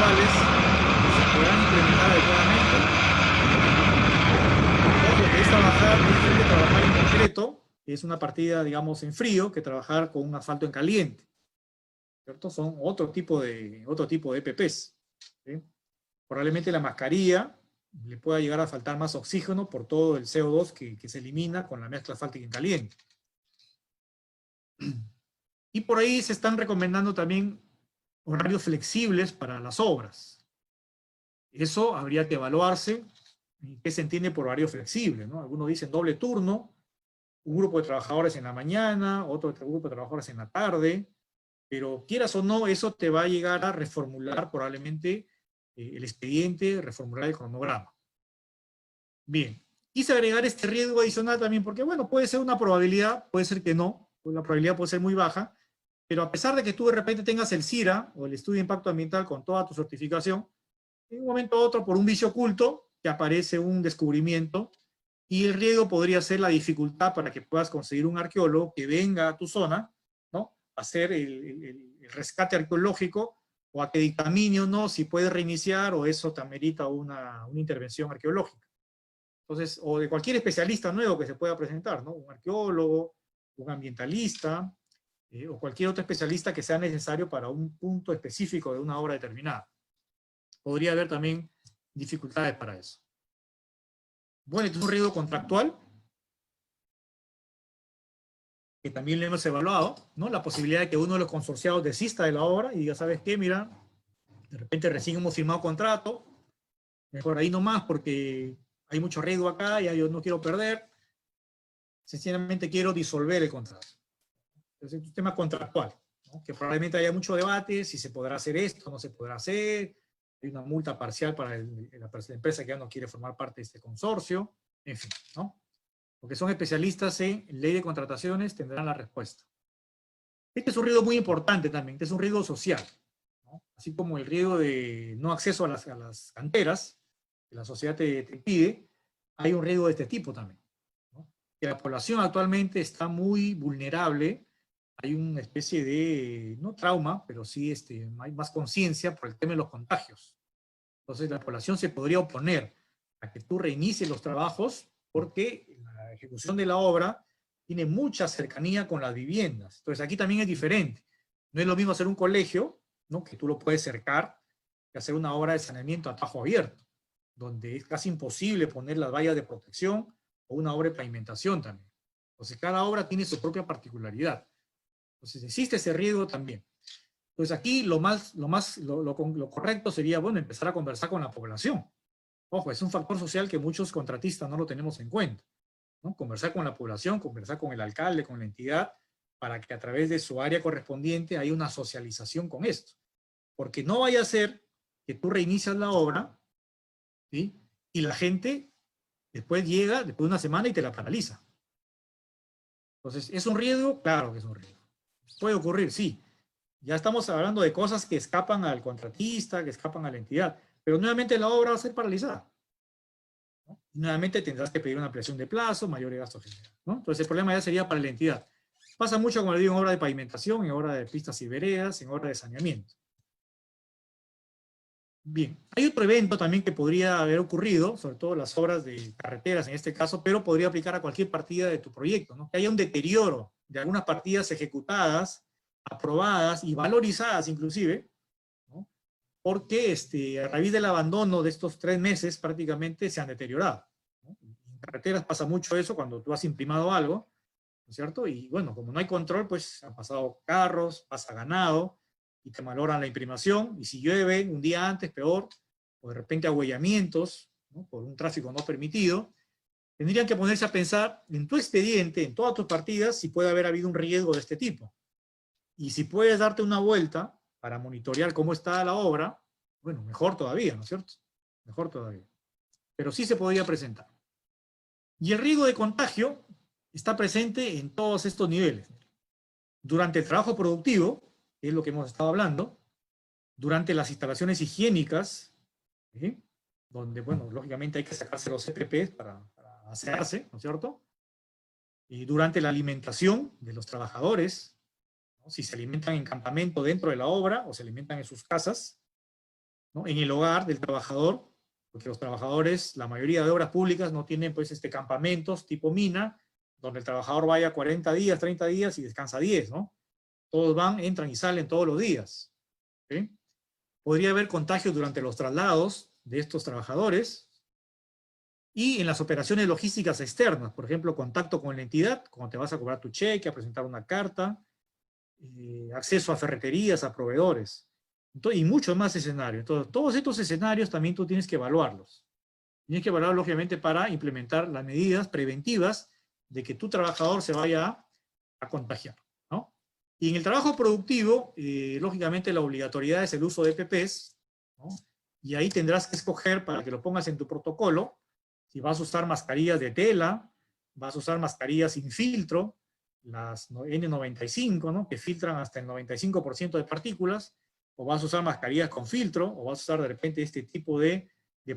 actuales se podrán implementar adecuadamente. Lo que es trabajar, es diferente trabajar en concreto, es una partida, digamos, en frío, que trabajar con un asfalto en caliente, ¿cierto? Son otro tipo de EPPs, ¿sí? Probablemente la mascarilla le pueda llegar a faltar más oxígeno por todo el CO2 que se elimina con la mezcla asfáltica en caliente. Y por ahí se están recomendando también horarios flexibles para las obras. Eso habría que evaluarse. ¿Qué se entiende por horario flexible, ¿no? Algunos dicen doble turno, un grupo de trabajadores en la mañana, otro grupo de trabajadores en la tarde, pero quieras o no, eso te va a llegar a reformular probablemente el expediente, reformular el cronograma. Bien, quise agregar este riesgo adicional también porque, bueno, puede ser una probabilidad, puede ser que no, la probabilidad puede ser muy baja, pero a pesar de que tú de repente tengas el CIRA o el estudio de impacto ambiental con toda tu certificación, en un momento u otro, por un vicio oculto, te aparece un descubrimiento y el riesgo podría ser la dificultad para que puedas conseguir un arqueólogo que venga a tu zona, ¿no? A hacer el rescate arqueológico o a que dictamine o no si puede reiniciar o eso te amerita una intervención arqueológica. Entonces, o de cualquier especialista nuevo que se pueda presentar, ¿no? Un arqueólogo, un ambientalista, o cualquier otro especialista que sea necesario para un punto específico de una obra determinada. Podría haber también dificultades para eso. Bueno, este es un riesgo contractual, que también lo hemos evaluado, ¿no? La posibilidad de que uno de los consorciados desista de la obra y diga, ¿sabes qué? Mira, de repente recién hemos firmado contrato, mejor ahí nomás porque hay mucho riesgo acá, ya yo no quiero perder, sencillamente quiero disolver el contrato. Entonces es un tema contractual, ¿no? Que probablemente haya mucho debate, si se podrá hacer esto, no se podrá hacer, hay una multa parcial para la empresa que ya no quiere formar parte de este consorcio, en fin, ¿no? Porque son especialistas en ley de contrataciones, tendrán la respuesta. Este es un riesgo muy importante también, este es un riesgo social, ¿no? Así como el riesgo de no acceso a las canteras, que la sociedad te pide, hay un riesgo de este tipo también, ¿no? Que la población actualmente está muy vulnerable, hay una especie de, no trauma, pero sí hay más conciencia por el tema de los contagios. Entonces la población se podría oponer a que tú reinicies los trabajos porque la ejecución de la obra tiene mucha cercanía con las viviendas. Entonces aquí también es diferente. No es lo mismo hacer un colegio, ¿no? Que tú lo puedes cercar, que hacer una obra de saneamiento a tajo abierto, donde es casi imposible poner las vallas de protección o una obra de pavimentación también. Entonces cada obra tiene su propia particularidad. Entonces existe ese riesgo también. Entonces aquí lo correcto sería, bueno, empezar a conversar con la población. Ojo, es un factor social que muchos contratistas no lo tenemos en cuenta, ¿no? Conversar con la población, conversar con el alcalde, con la entidad, para que a través de su área correspondiente haya una socialización con esto. Porque no vaya a ser que tú reinicias la obra, ¿sí? Y la gente después llega, después de una semana, y te la paraliza. Entonces, ¿es un riesgo? Claro que es un riesgo. Puede ocurrir, sí. Ya estamos hablando de cosas que escapan al contratista, que escapan a la entidad, pero nuevamente la obra va a ser paralizada, ¿no? Y nuevamente tendrás que pedir una ampliación de plazo, mayores gastos generales, ¿no? Entonces el problema ya sería para la entidad. Pasa mucho, como le digo, en obra de pavimentación, en obra de pistas y veredas, en obra de saneamiento. Bien, hay otro evento también que podría haber ocurrido, sobre todo las obras de carreteras en este caso, pero podría aplicar a cualquier partida de tu proyecto, ¿no? Que haya un deterioro de algunas partidas ejecutadas, aprobadas y valorizadas inclusive, ¿no? Porque a raíz del abandono de estos 3 meses prácticamente se han deteriorado, ¿no? En carreteras pasa mucho eso cuando tú has imprimado algo, ¿no es cierto? Y bueno, como no hay control, pues han pasado carros, pasa ganado, y te valoran la imprimación, y si llueve un día antes, peor, o de repente agüellamientos, ¿no? Por un tráfico no permitido, tendrían que ponerse a pensar en tu expediente, en todas tus partidas, si puede haber habido un riesgo de este tipo. Y si puedes darte una vuelta para monitorear cómo está la obra, bueno, mejor todavía, ¿no es cierto? Mejor todavía. Pero sí se podría presentar. Y el riesgo de contagio está presente en todos estos niveles. Durante el trabajo productivo, que es lo que hemos estado hablando, durante las instalaciones higiénicas, ¿sí? Donde, bueno, lógicamente hay que sacarse los EPPs para asearse, ¿no es cierto? Y durante la alimentación de los trabajadores, ¿no? Si se alimentan en campamento dentro de la obra o se alimentan en sus casas, ¿no? En el hogar del trabajador, porque los trabajadores, la mayoría de obras públicas no tienen pues campamentos tipo mina, donde el trabajador vaya 40 días, 30 días y descansa 10, ¿no? Todos van, entran y salen todos los días. ¿Sí? Podría haber contagios durante los traslados de estos trabajadores y en las operaciones logísticas externas, por ejemplo, contacto con la entidad, cuando te vas a cobrar tu cheque, a presentar una carta, acceso a ferreterías, a proveedores, entonces, y muchos más escenarios. Entonces, todos estos escenarios también tú tienes que evaluarlos. Tienes que evaluarlos, obviamente, para implementar las medidas preventivas de que tu trabajador se vaya a contagiar, ¿no? Y en el trabajo productivo, lógicamente, la obligatoriedad es el uso de EPPs, ¿no? Y ahí tendrás que escoger para que lo pongas en tu protocolo, si vas a usar mascarillas de tela, vas a usar mascarillas sin filtro, las N95, ¿no? Que filtran hasta el 95% de partículas, o vas a usar mascarillas con filtro, o vas a usar de repente este tipo de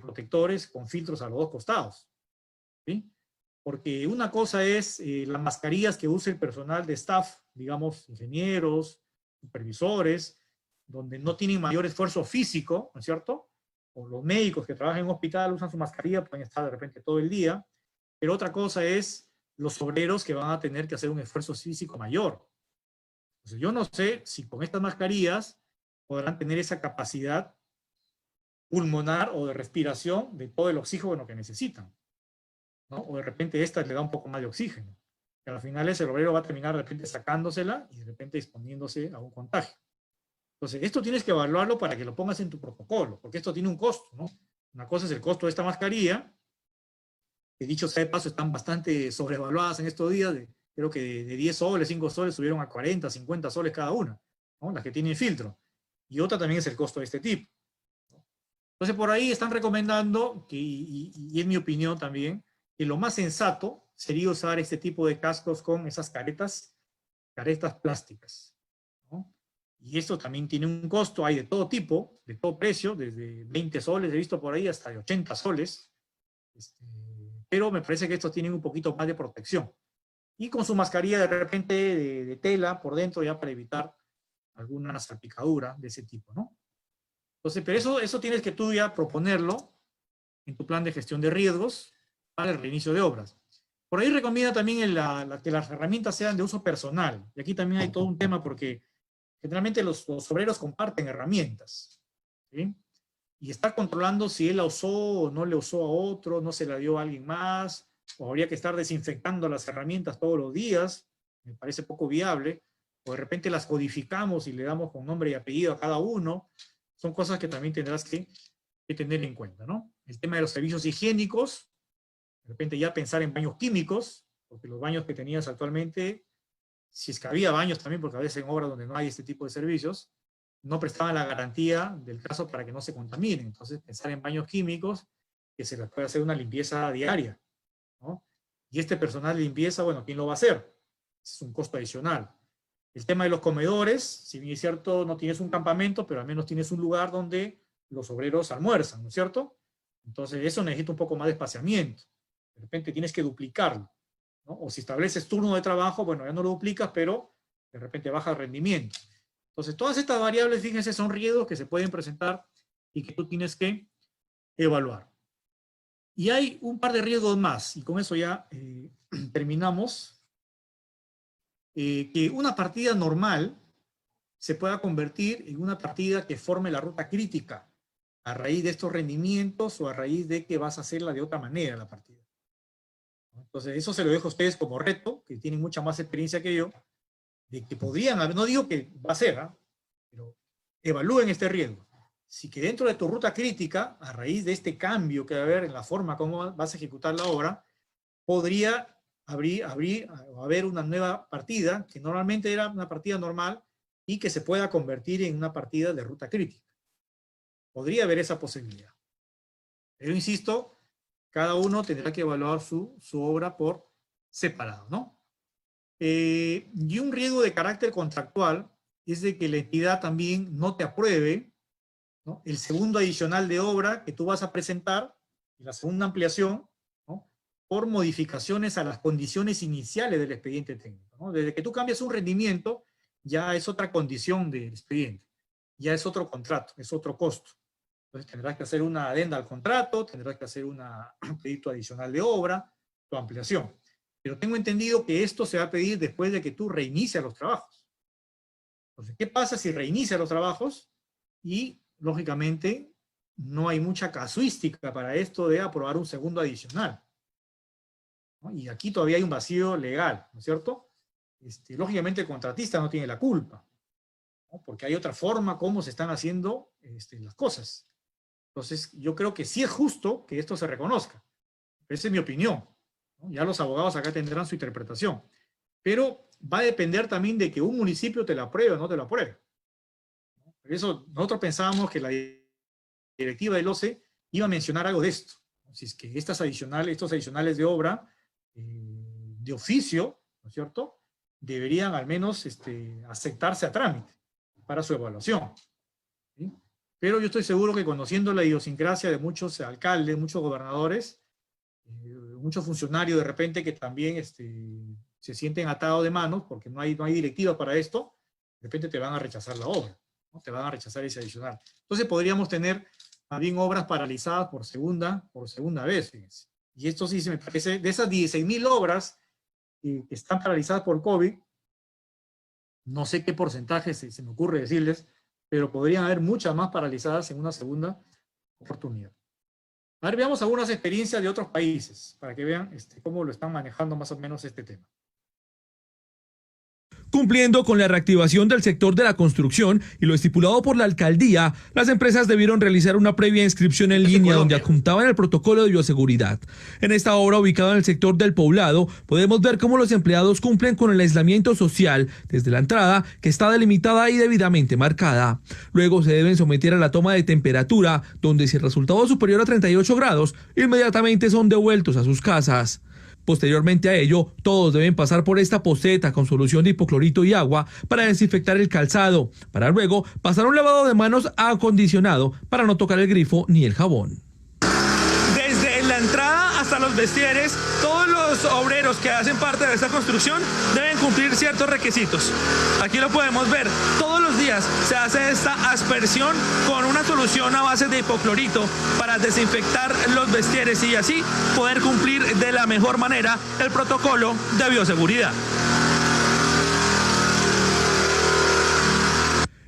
protectores con filtros a los dos costados, ¿sí? Porque una cosa es las mascarillas que usa el personal de staff, digamos, ingenieros, supervisores, donde no tienen mayor esfuerzo físico, ¿no es cierto? O los médicos que trabajan en un hospital usan su mascarilla, pueden estar de repente todo el día, pero otra cosa es los obreros que van a tener que hacer un esfuerzo físico mayor. Entonces, yo no sé si con estas mascarillas podrán tener esa capacidad pulmonar o de respiración de todo el oxígeno que necesitan, ¿no? O de repente esta le da un poco más de oxígeno. Y al final ese obrero va a terminar de repente sacándosela y de repente exponiéndose a un contagio. Entonces, esto tienes que evaluarlo para que lo pongas en tu protocolo, porque esto tiene un costo, ¿no? Una cosa es el costo de esta mascarilla, que dicho sea de paso están bastante sobrevaluadas en estos días, creo que de 10 soles, 5 soles subieron a 40, 50 soles cada una, ¿no? Las que tienen filtro. Y otra también es el costo de este tipo. Entonces, por ahí están recomendando, y en mi opinión también, que lo más sensato sería usar este tipo de cascos con esas caretas plásticas, ¿no? Y esto también tiene un costo, hay de todo tipo, de todo precio, desde 20 soles, he visto por ahí, hasta de 80 soles, pero me parece que estos tienen un poquito más de protección. Y con su mascarilla de repente de tela por dentro, ya para evitar alguna salpicadura de ese tipo, ¿no? Entonces, pero eso tienes que tú ya proponerlo en tu plan de gestión de riesgos para el reinicio de obras. Por ahí recomienda también que las herramientas sean de uso personal. Y aquí también hay todo un tema porque generalmente los obreros comparten herramientas, ¿sí? Y estar controlando si él la usó o no le usó a otro, no se la dio a alguien más, o habría que estar desinfectando las herramientas todos los días, me parece poco viable, o de repente las codificamos y le damos con nombre y apellido a cada uno. Son cosas que también tendrás que tener en cuenta, ¿no? El tema de los servicios higiénicos, de repente ya pensar en baños químicos, porque los baños que tenías actualmente, si es que había baños también, porque a veces en obras donde no hay este tipo de servicios, no prestaban la garantía del caso para que no se contaminen. Entonces, pensar en baños químicos, que se les puede hacer una limpieza diaria, ¿no? Y este personal de limpieza, bueno, ¿quién lo va a hacer? Es un costo adicional. El tema de los comedores, si bien es cierto, no tienes un campamento, pero al menos tienes un lugar donde los obreros almuerzan, ¿no es cierto? Entonces, eso necesita un poco más de espaciamiento. De repente tienes que duplicarlo, ¿no? O si estableces turno de trabajo, bueno, ya no lo duplicas, pero de repente baja el rendimiento. Entonces, todas estas variables, fíjense, son riesgos que se pueden presentar y que tú tienes que evaluar. Y hay un par de riesgos más, y con eso ya terminamos. Que una partida normal se pueda convertir en una partida que forme la ruta crítica a raíz de estos rendimientos o a raíz de que vas a hacerla de otra manera la partida. Entonces, eso se lo dejo a ustedes como reto, que tienen mucha más experiencia que yo, de que podrían, no digo que va a ser, ¿eh? Pero evalúen este riesgo. Si que dentro de tu ruta crítica, a raíz de este cambio que va a haber en la forma como vas a ejecutar la obra, podría haber una nueva partida, que normalmente era una partida normal, y que se pueda convertir en una partida de ruta crítica. Podría haber esa posibilidad. Pero insisto, cada uno tendrá que evaluar su obra por separado, ¿no? Y un riesgo de carácter contractual es de que la entidad también no te apruebe, ¿no?, el segundo adicional de obra que tú vas a presentar, y la segunda ampliación, ¿no?, por modificaciones a las condiciones iniciales del expediente técnico, ¿no? Desde que tú cambias un rendimiento, ya es otra condición del expediente, ya es otro contrato, es otro costo. Entonces tendrás que hacer una adenda al contrato, tendrás que hacer un pedido adicional de obra, tu ampliación. Pero tengo entendido que esto se va a pedir después de que tú reinicias los trabajos. Entonces, ¿qué pasa si reinicia los trabajos? Y, lógicamente, no hay mucha casuística para esto de aprobar un segundo adicional, ¿no? Y aquí todavía hay un vacío legal, ¿no es cierto? Lógicamente, el contratista no tiene la culpa, ¿no? Porque hay otra forma como se están haciendo las cosas. Entonces, yo creo que sí es justo que esto se reconozca. Esa es mi opinión, ¿no? Ya los abogados acá tendrán su interpretación. Pero va a depender también de que un municipio te lo apruebe o no te lo apruebe. Por eso nosotros pensábamos que la directiva del OCE iba a mencionar algo de esto. Si es que estos adicionales de obra de oficio, ¿no es cierto?, deberían al menos aceptarse a trámite para su evaluación, ¿sí? Pero yo estoy seguro que conociendo la idiosincrasia de muchos alcaldes, muchos gobernadores, muchos funcionarios de repente que también se sienten atados de manos porque no hay directiva para esto, de repente te van a rechazar la obra, ¿no? Te van a rechazar ese adicional. Entonces podríamos tener también obras paralizadas por segunda vez, fíjense. Y esto sí se me parece, de esas 16.000 obras que están paralizadas por COVID, no sé qué porcentaje se me ocurre decirles, pero podrían haber muchas más paralizadas en una segunda oportunidad. A ver, veamos algunas experiencias de otros países, para que vean cómo lo están manejando más o menos este tema. Cumpliendo con la reactivación del sector de la construcción y lo estipulado por la alcaldía, las empresas debieron realizar una previa inscripción en línea donde adjuntaban el protocolo de bioseguridad. En esta obra, ubicada en el sector del Poblado, podemos ver cómo los empleados cumplen con el aislamiento social desde la entrada, que está delimitada y debidamente marcada. Luego se deben someter a la toma de temperatura, donde si el resultado es superior a 38 grados, inmediatamente son devueltos a sus casas. Posteriormente a ello, todos deben pasar por esta poceta con solución de hipoclorito y agua para desinfectar el calzado, para luego pasar un lavado de manos acondicionado para no tocar el grifo ni el jabón. Desde la entrada hasta los vestieres, todos los obreros que hacen parte de esta construcción deben cumplir ciertos requisitos. Aquí lo podemos ver, todos los días se hace esta aspersión con una solución a base de hipoclorito para desinfectar los vestieres y así poder cumplir de la mejor manera el protocolo de bioseguridad.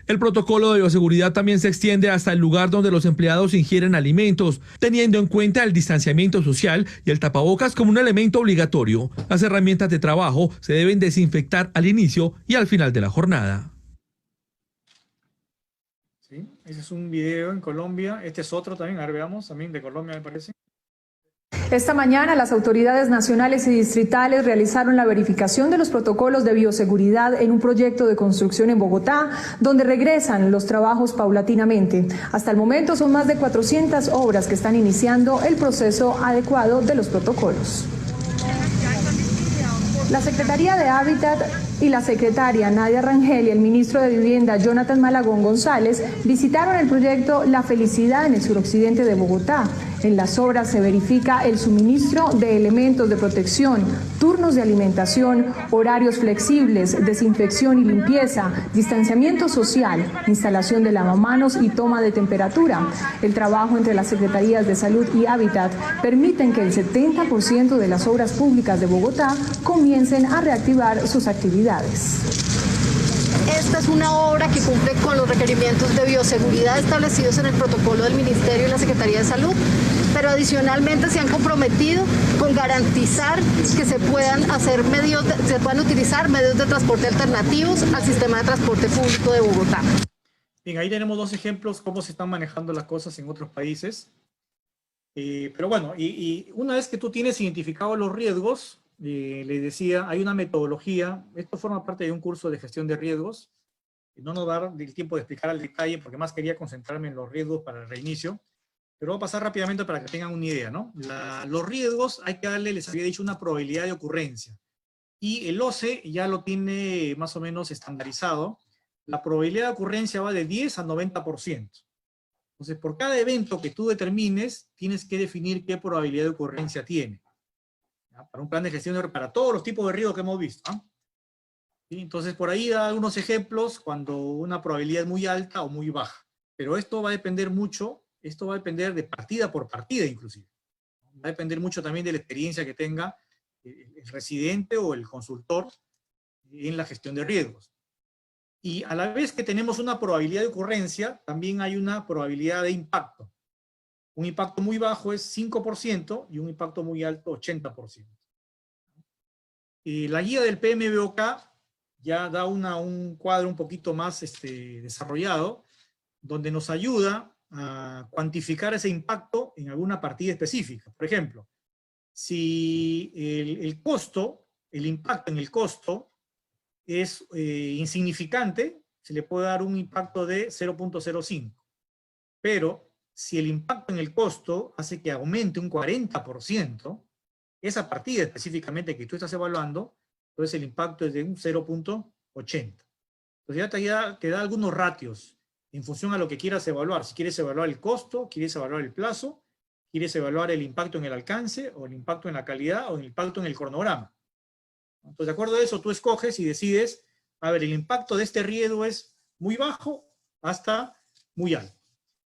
El protocolo de bioseguridad también se extiende hasta el lugar donde los empleados ingieren alimentos, teniendo en cuenta el distanciamiento social y el tapabocas como un elemento obligatorio. Las herramientas de trabajo se deben desinfectar al inicio y al final de la jornada. Sí, ese es un video en Colombia. Este es otro también, a ver, veamos, también de Colombia me parece. Esta mañana las autoridades nacionales y distritales realizaron la verificación de los protocolos de bioseguridad en un proyecto de construcción en Bogotá, donde regresan los trabajos paulatinamente. Hasta el momento son más de 400 obras que están iniciando el proceso adecuado de los protocolos. La Secretaría de Hábitat y la secretaria Nadia Rangel y el ministro de Vivienda Jonathan Malagón González visitaron el proyecto La Felicidad en el suroccidente de Bogotá. En las obras se verifica el suministro de elementos de protección, turnos de alimentación, horarios flexibles, desinfección y limpieza, distanciamiento social, instalación de lavamanos y toma de temperatura. El trabajo entre las Secretarías de Salud y Hábitat permiten que el 70% de las obras públicas de Bogotá comiencen a reactivar sus actividades. Esta es una obra que cumple con los requerimientos de bioseguridad establecidos en el protocolo del Ministerio y la Secretaría de Salud, pero adicionalmente se han comprometido con garantizar que se puedan utilizar medios de transporte alternativos al sistema de transporte público de Bogotá. Bien, ahí tenemos dos ejemplos cómo se están manejando las cosas en otros países. Pero bueno, y una vez que tú tienes identificados los riesgos, les decía, hay una metodología, esto forma parte de un curso de gestión de riesgos, no nos va a dar el tiempo de explicar al detalle, porque más quería concentrarme en los riesgos para el reinicio, pero voy a pasar rápidamente para que tengan una idea, ¿no? Los riesgos hay que darle, les había dicho, una probabilidad de ocurrencia, y el OCE ya lo tiene más o menos estandarizado. La probabilidad de ocurrencia va de 10 a 90%. Entonces, por cada evento que tú determines, tienes que definir qué probabilidad de ocurrencia tiene. Para un plan de gestión para todos los tipos de riesgos que hemos visto, ¿no? ¿Sí? Entonces, por ahí da algunos ejemplos cuando una probabilidad es muy alta o muy baja. Pero esto va a depender mucho esto va a depender de partida por partida inclusive. Va a depender mucho también de la experiencia que tenga el residente o el consultor en la gestión de riesgos. Y a la vez que tenemos una probabilidad de ocurrencia, también hay una probabilidad de impacto. Un impacto muy bajo es 5% y un impacto muy alto 80%. La guía del PMBOK ya da un cuadro un poquito más desarrollado, donde nos ayuda a cuantificar ese impacto en alguna partida específica. Por ejemplo, si el impacto en el costo es insignificante, se le puede dar un impacto de 0.05. Pero si el impacto en el costo hace que aumente un 40%, esa partida específicamente que tú estás evaluando, entonces el impacto es de un 0.80. Entonces ya te da algunos ratios en función a lo que quieras evaluar. Si quieres evaluar el costo, quieres evaluar el plazo, quieres evaluar el impacto en el alcance, o el impacto en la calidad, o el impacto en el cronograma. Entonces, de acuerdo a eso, tú escoges y decides, a ver, el impacto de este riesgo es muy bajo hasta muy alto.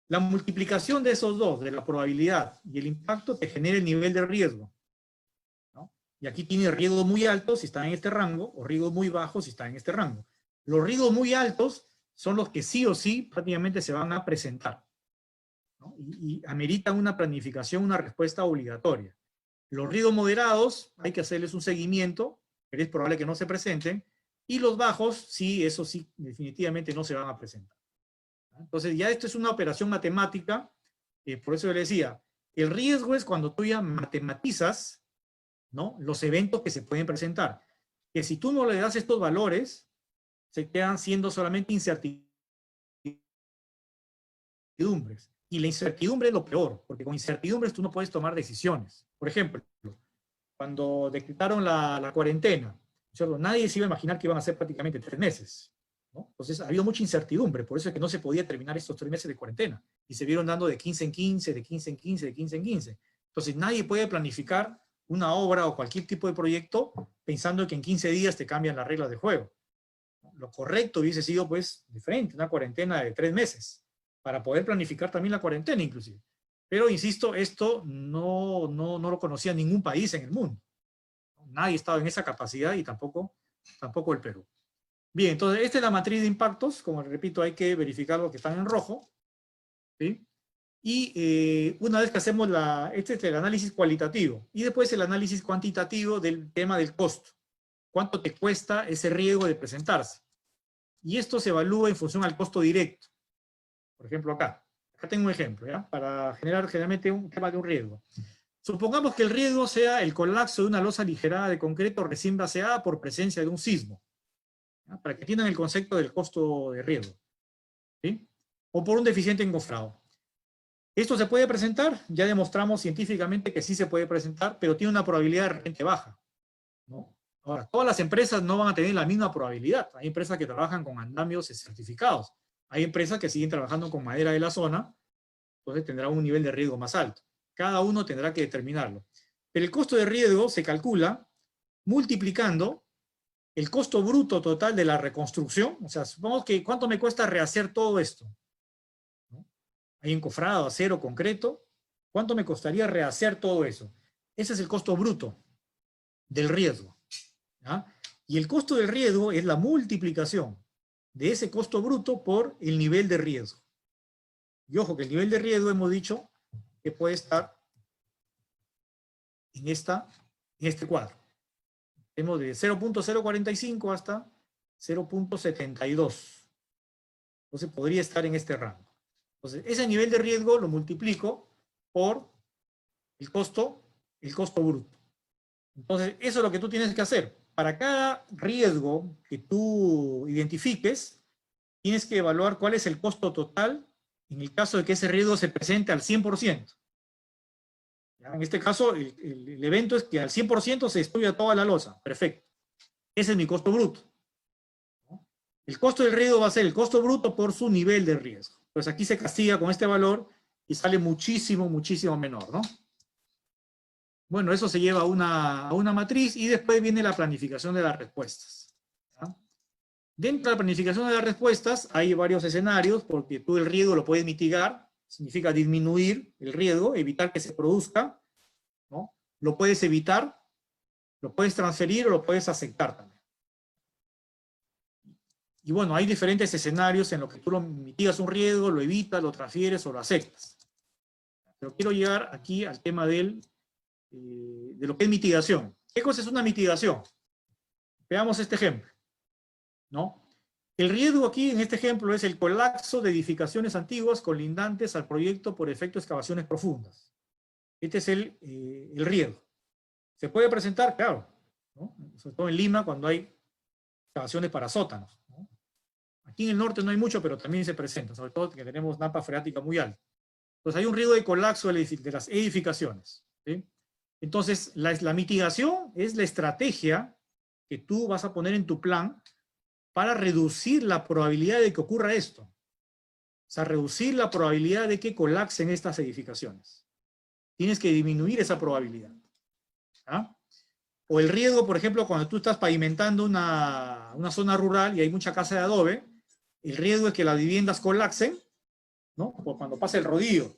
La multiplicación de esos dos, de la probabilidad y el impacto, te genera el nivel de riesgo, ¿no? Y aquí tiene riesgos muy altos si está en este rango, o riesgos muy bajos si está en este rango. Los riesgos muy altos son los que sí o sí prácticamente se van a presentar, ¿no? Y ameritan una planificación, una respuesta obligatoria. Los riesgos moderados hay que hacerles un seguimiento, pero es probable que no se presenten, y los bajos, sí, eso sí, definitivamente no se van a presentar. Entonces ya esto es una operación matemática, por eso yo le decía, el riesgo es cuando tú ya matematizas, ¿no?, los eventos que se pueden presentar. Que si tú no le das estos valores, se quedan siendo solamente incertidumbres. Y la incertidumbre es lo peor, porque con incertidumbres tú no puedes tomar decisiones. Por ejemplo, cuando decretaron la cuarentena, ¿cierto?, nadie se iba a imaginar que iban a ser prácticamente 3 meses. ¿No? Entonces ha habido mucha incertidumbre, por eso es que no se podía terminar estos 3 meses de cuarentena. Y se vieron dando de 15 en 15, de 15 en 15, de 15 en 15. Entonces nadie puede planificar una obra o cualquier tipo de proyecto pensando que en 15 días te cambian las reglas de juego. Lo correcto hubiese sido, pues, diferente, una cuarentena de 3 meses, para poder planificar también la cuarentena, inclusive. Pero, insisto, esto no lo conocía ningún país en el mundo. Nadie estaba en esa capacidad y tampoco el Perú. Bien, entonces, esta es la matriz de impactos. Como repito, hay que verificar los que están en rojo, ¿sí? Y una vez que hacemos este es el análisis cualitativo, y después el análisis cuantitativo del tema del costo. ¿Cuánto te cuesta ese riesgo de presentarse? Y esto se evalúa en función al costo directo. Por ejemplo, acá tengo un ejemplo, ¿ya?, para generar generalmente un tema de un riesgo. Supongamos que el riesgo sea el colapso de una losa aligerada de concreto recién vaciada por presencia de un sismo, ¿ya?, para que entiendan el concepto del costo de riesgo, ¿sí?, o por un deficiente encofrado. ¿Esto se puede presentar? Ya demostramos científicamente que sí se puede presentar, pero tiene una probabilidad de repente baja, ¿no? Ahora, todas las empresas no van a tener la misma probabilidad. Hay empresas que trabajan con andamios certificados. Hay empresas que siguen trabajando con madera de la zona, entonces tendrá un nivel de riesgo más alto. Cada uno tendrá que determinarlo. Pero el costo de riesgo se calcula multiplicando el costo bruto total de la reconstrucción. O sea, supongamos que ¿cuánto me cuesta rehacer todo esto? ¿No? Hay encofrado, acero, concreto. ¿Cuánto me costaría rehacer todo eso? Ese es el costo bruto del riesgo, ¿ya? Y el costo del riesgo es la multiplicación de ese costo bruto por el nivel de riesgo. Y ojo que el nivel de riesgo hemos dicho que puede estar en este cuadro. Tenemos de 0.045 hasta 0.72. Entonces podría estar en este rango. Entonces ese nivel de riesgo lo multiplico por el costo bruto. Entonces eso es lo que tú tienes que hacer. Para cada riesgo que tú identifiques, tienes que evaluar cuál es el costo total en el caso de que ese riesgo se presente al 100%. ¿Ya? En este caso, el evento es que al 100% se destruya toda la losa. Perfecto. Ese es mi costo bruto, ¿no? El costo del riesgo va a ser el costo bruto por su nivel de riesgo. Pues aquí se castiga con este valor y sale muchísimo, muchísimo menor, ¿no? Bueno, eso se lleva a una matriz y después viene la planificación de las respuestas, ¿ya? Dentro de la planificación de las respuestas hay varios escenarios porque tú el riesgo lo puedes mitigar significa disminuir el riesgo, evitar que se produzca, ¿no? Lo puedes evitar, lo puedes transferir o lo puedes aceptar también. Y bueno, hay diferentes escenarios en los que tú mitigas un riesgo, lo evitas, lo transfieres o lo aceptas. Pero quiero llegar aquí al tema de lo que es mitigación. ¿Qué cosa es una mitigación? Veamos este ejemplo, ¿no? El riesgo aquí en este ejemplo es el colapso de edificaciones antiguas colindantes al proyecto por efecto de excavaciones profundas. Este es el riesgo. ¿Se puede presentar? Claro, ¿no? Sobre todo en Lima cuando hay excavaciones para sótanos, ¿no? Aquí en el norte no hay mucho, pero también se presenta, sobre todo que tenemos napa freática muy alta. Entonces hay un riesgo de colapso de las edificaciones, ¿sí? Entonces la mitigación es la estrategia que tú vas a poner en tu plan para reducir la probabilidad de que ocurra esto. O sea, reducir la probabilidad de que colapsen estas edificaciones. Tienes que disminuir esa probabilidad. ¿Ah? O el riesgo, por ejemplo, cuando tú estás pavimentando una zona rural y hay mucha casa de adobe, el riesgo es que las viviendas colapsen, ¿no? O cuando pasa el rodillo.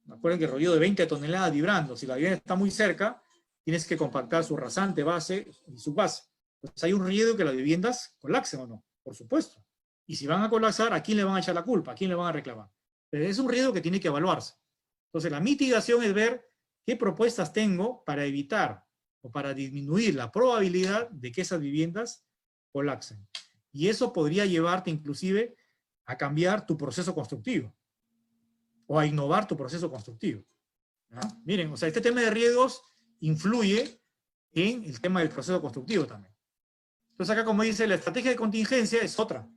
Recuerden que el rodillo de 20 toneladas vibrando, si la vivienda está muy cerca, tienes que compactar su rasante, base y su base. Entonces hay un riesgo que las viviendas colapsen o no, por supuesto. Y si van a colapsar, ¿a quién le van a echar la culpa? ¿A quién le van a reclamar? Pero es un riesgo que tiene que evaluarse. Entonces la mitigación es ver qué propuestas tengo para evitar o para disminuir la probabilidad de que esas viviendas colapsen. Y eso podría llevarte inclusive a cambiar tu proceso constructivo o a innovar tu proceso constructivo. ¿No? Miren, o sea, este tema de riesgos influye en el tema del proceso constructivo también. Entonces acá, como dice, la estrategia de contingencia es otra.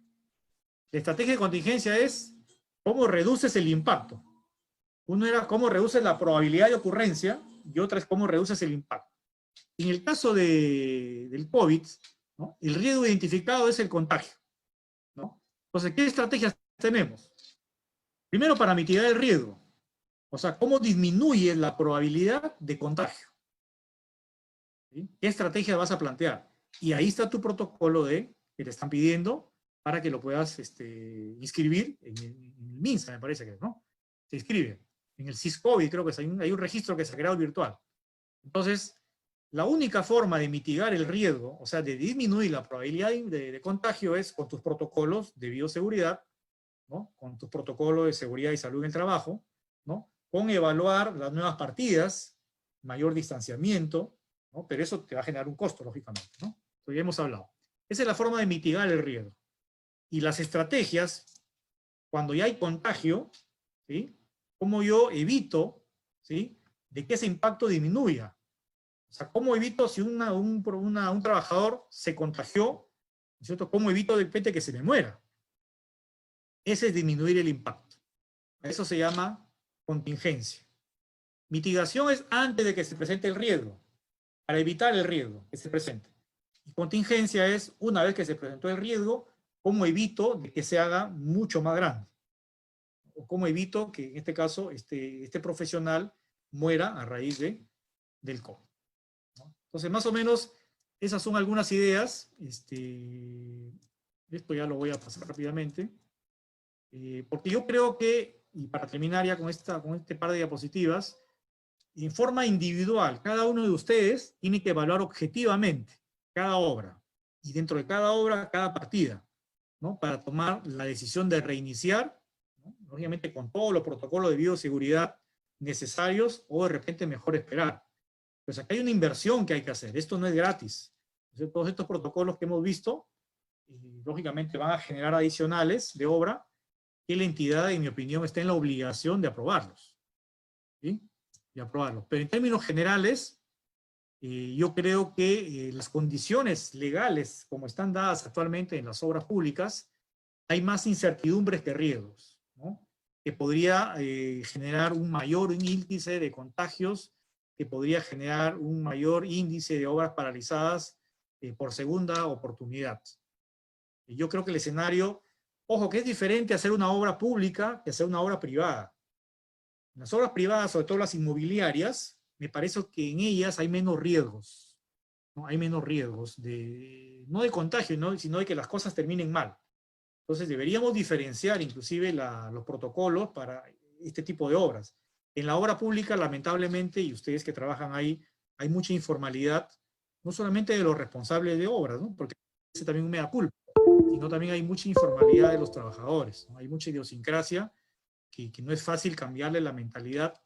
La estrategia de contingencia es cómo reduces el impacto. Uno era cómo reduces la probabilidad de ocurrencia y otra es cómo reduces el impacto. En el caso del COVID, ¿no? El riesgo identificado es el contagio, ¿no? Entonces, ¿qué estrategias tenemos? Primero, para mitigar el riesgo. O sea, ¿cómo disminuye la probabilidad de contagio? ¿Sí? ¿Qué estrategia vas a plantear? Y ahí está tu protocolo que te están pidiendo para que lo puedas inscribir en el MINSA, me parece que, ¿no? Se inscribe. En el SIS-COVID creo que hay un registro que se ha creado virtual. Entonces, la única forma de mitigar el riesgo, o sea, de disminuir la probabilidad de contagio es con tus protocolos de bioseguridad, ¿no? Con tus protocolos de seguridad y salud en el trabajo, ¿no? Con evaluar las nuevas partidas, mayor distanciamiento, ¿no? Pero eso te va a generar un costo, lógicamente, ¿no? Eso ya hemos hablado. Esa es la forma de mitigar el riesgo. Y las estrategias, cuando ya hay contagio, ¿sí? ¿Cómo yo evito, ¿sí? de que ese impacto disminuya? O sea, ¿cómo evito si un trabajador se contagió, ¿no es cierto? ¿Cómo evito de repente que se me muera? Ese es disminuir el impacto. Eso se llama contingencia. Mitigación es antes de que se presente el riesgo, para evitar el riesgo que se presente. Y contingencia es, una vez que se presentó el riesgo, ¿cómo evito de que se haga mucho más grande? O cómo evito que, en este caso, este profesional muera a raíz del COVID. ¿No? Entonces, más o menos, esas son algunas ideas. Esto ya lo voy a pasar rápidamente. Porque yo creo que, y para terminar ya con este par de diapositivas, en forma individual, cada uno de ustedes tiene que evaluar objetivamente cada obra, y dentro de cada obra, cada partida, ¿no? Para tomar la decisión de reiniciar, ¿no? Obviamente con todos los protocolos de bioseguridad necesarios, o de repente mejor esperar. Pues acá hay una inversión que hay que hacer, esto no es gratis. Entonces, todos estos protocolos que hemos visto, lógicamente van a generar adicionales de obra, que la entidad, en mi opinión, está en la obligación de aprobarlos. ¿Sí? De aprobarlos. Pero en términos generales, yo creo que las condiciones legales, como están dadas actualmente en las obras públicas, hay más incertidumbres que riesgos, ¿no? Que podría generar un mayor índice de contagios, que podría generar un mayor índice de obras paralizadas por segunda oportunidad. Y yo creo que el escenario, ojo, que es diferente hacer una obra pública que hacer una obra privada. En las obras privadas, sobre todo las inmobiliarias, me parece que en ellas hay menos riesgos, ¿no? Hay menos riesgos, no de contagio, ¿no? Sino de que las cosas terminen mal. Entonces deberíamos diferenciar inclusive los protocolos para este tipo de obras. En la obra pública, lamentablemente, y ustedes que trabajan ahí, hay mucha informalidad, no solamente de los responsables de obras, ¿no? Porque es también un mea culpa, sino también hay mucha informalidad de los trabajadores, ¿no? Hay mucha idiosincrasia que no es fácil cambiarle la mentalidad,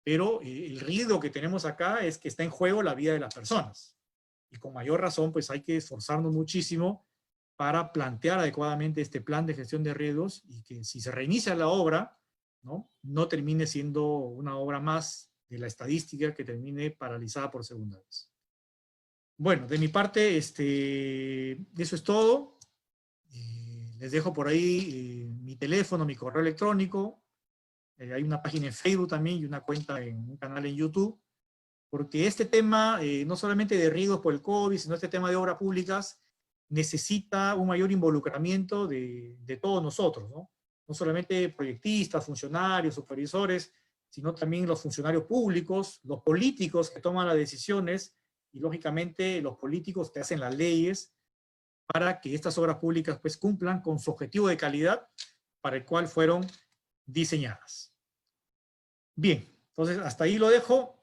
pero el riesgo que tenemos acá es que está en juego la vida de las personas. Y con mayor razón, pues hay que esforzarnos muchísimo para plantear adecuadamente este plan de gestión de riesgos y que si se reinicia la obra, no termine siendo una obra más de la estadística que termine paralizada por segunda vez. Bueno, de mi parte, eso es todo. Les dejo por ahí mi teléfono, mi correo electrónico. Hay una página en Facebook también y una cuenta en un canal en YouTube. Porque este tema, no solamente de riesgos por el COVID, sino este tema de obras públicas, necesita un mayor involucramiento de todos nosotros, ¿no? No solamente proyectistas, funcionarios, supervisores, sino también los funcionarios públicos, los políticos que toman las decisiones y, lógicamente, los políticos que hacen las leyes para que estas obras públicas pues, cumplan con su objetivo de calidad para el cual fueron diseñadas. Bien, entonces hasta ahí lo dejo.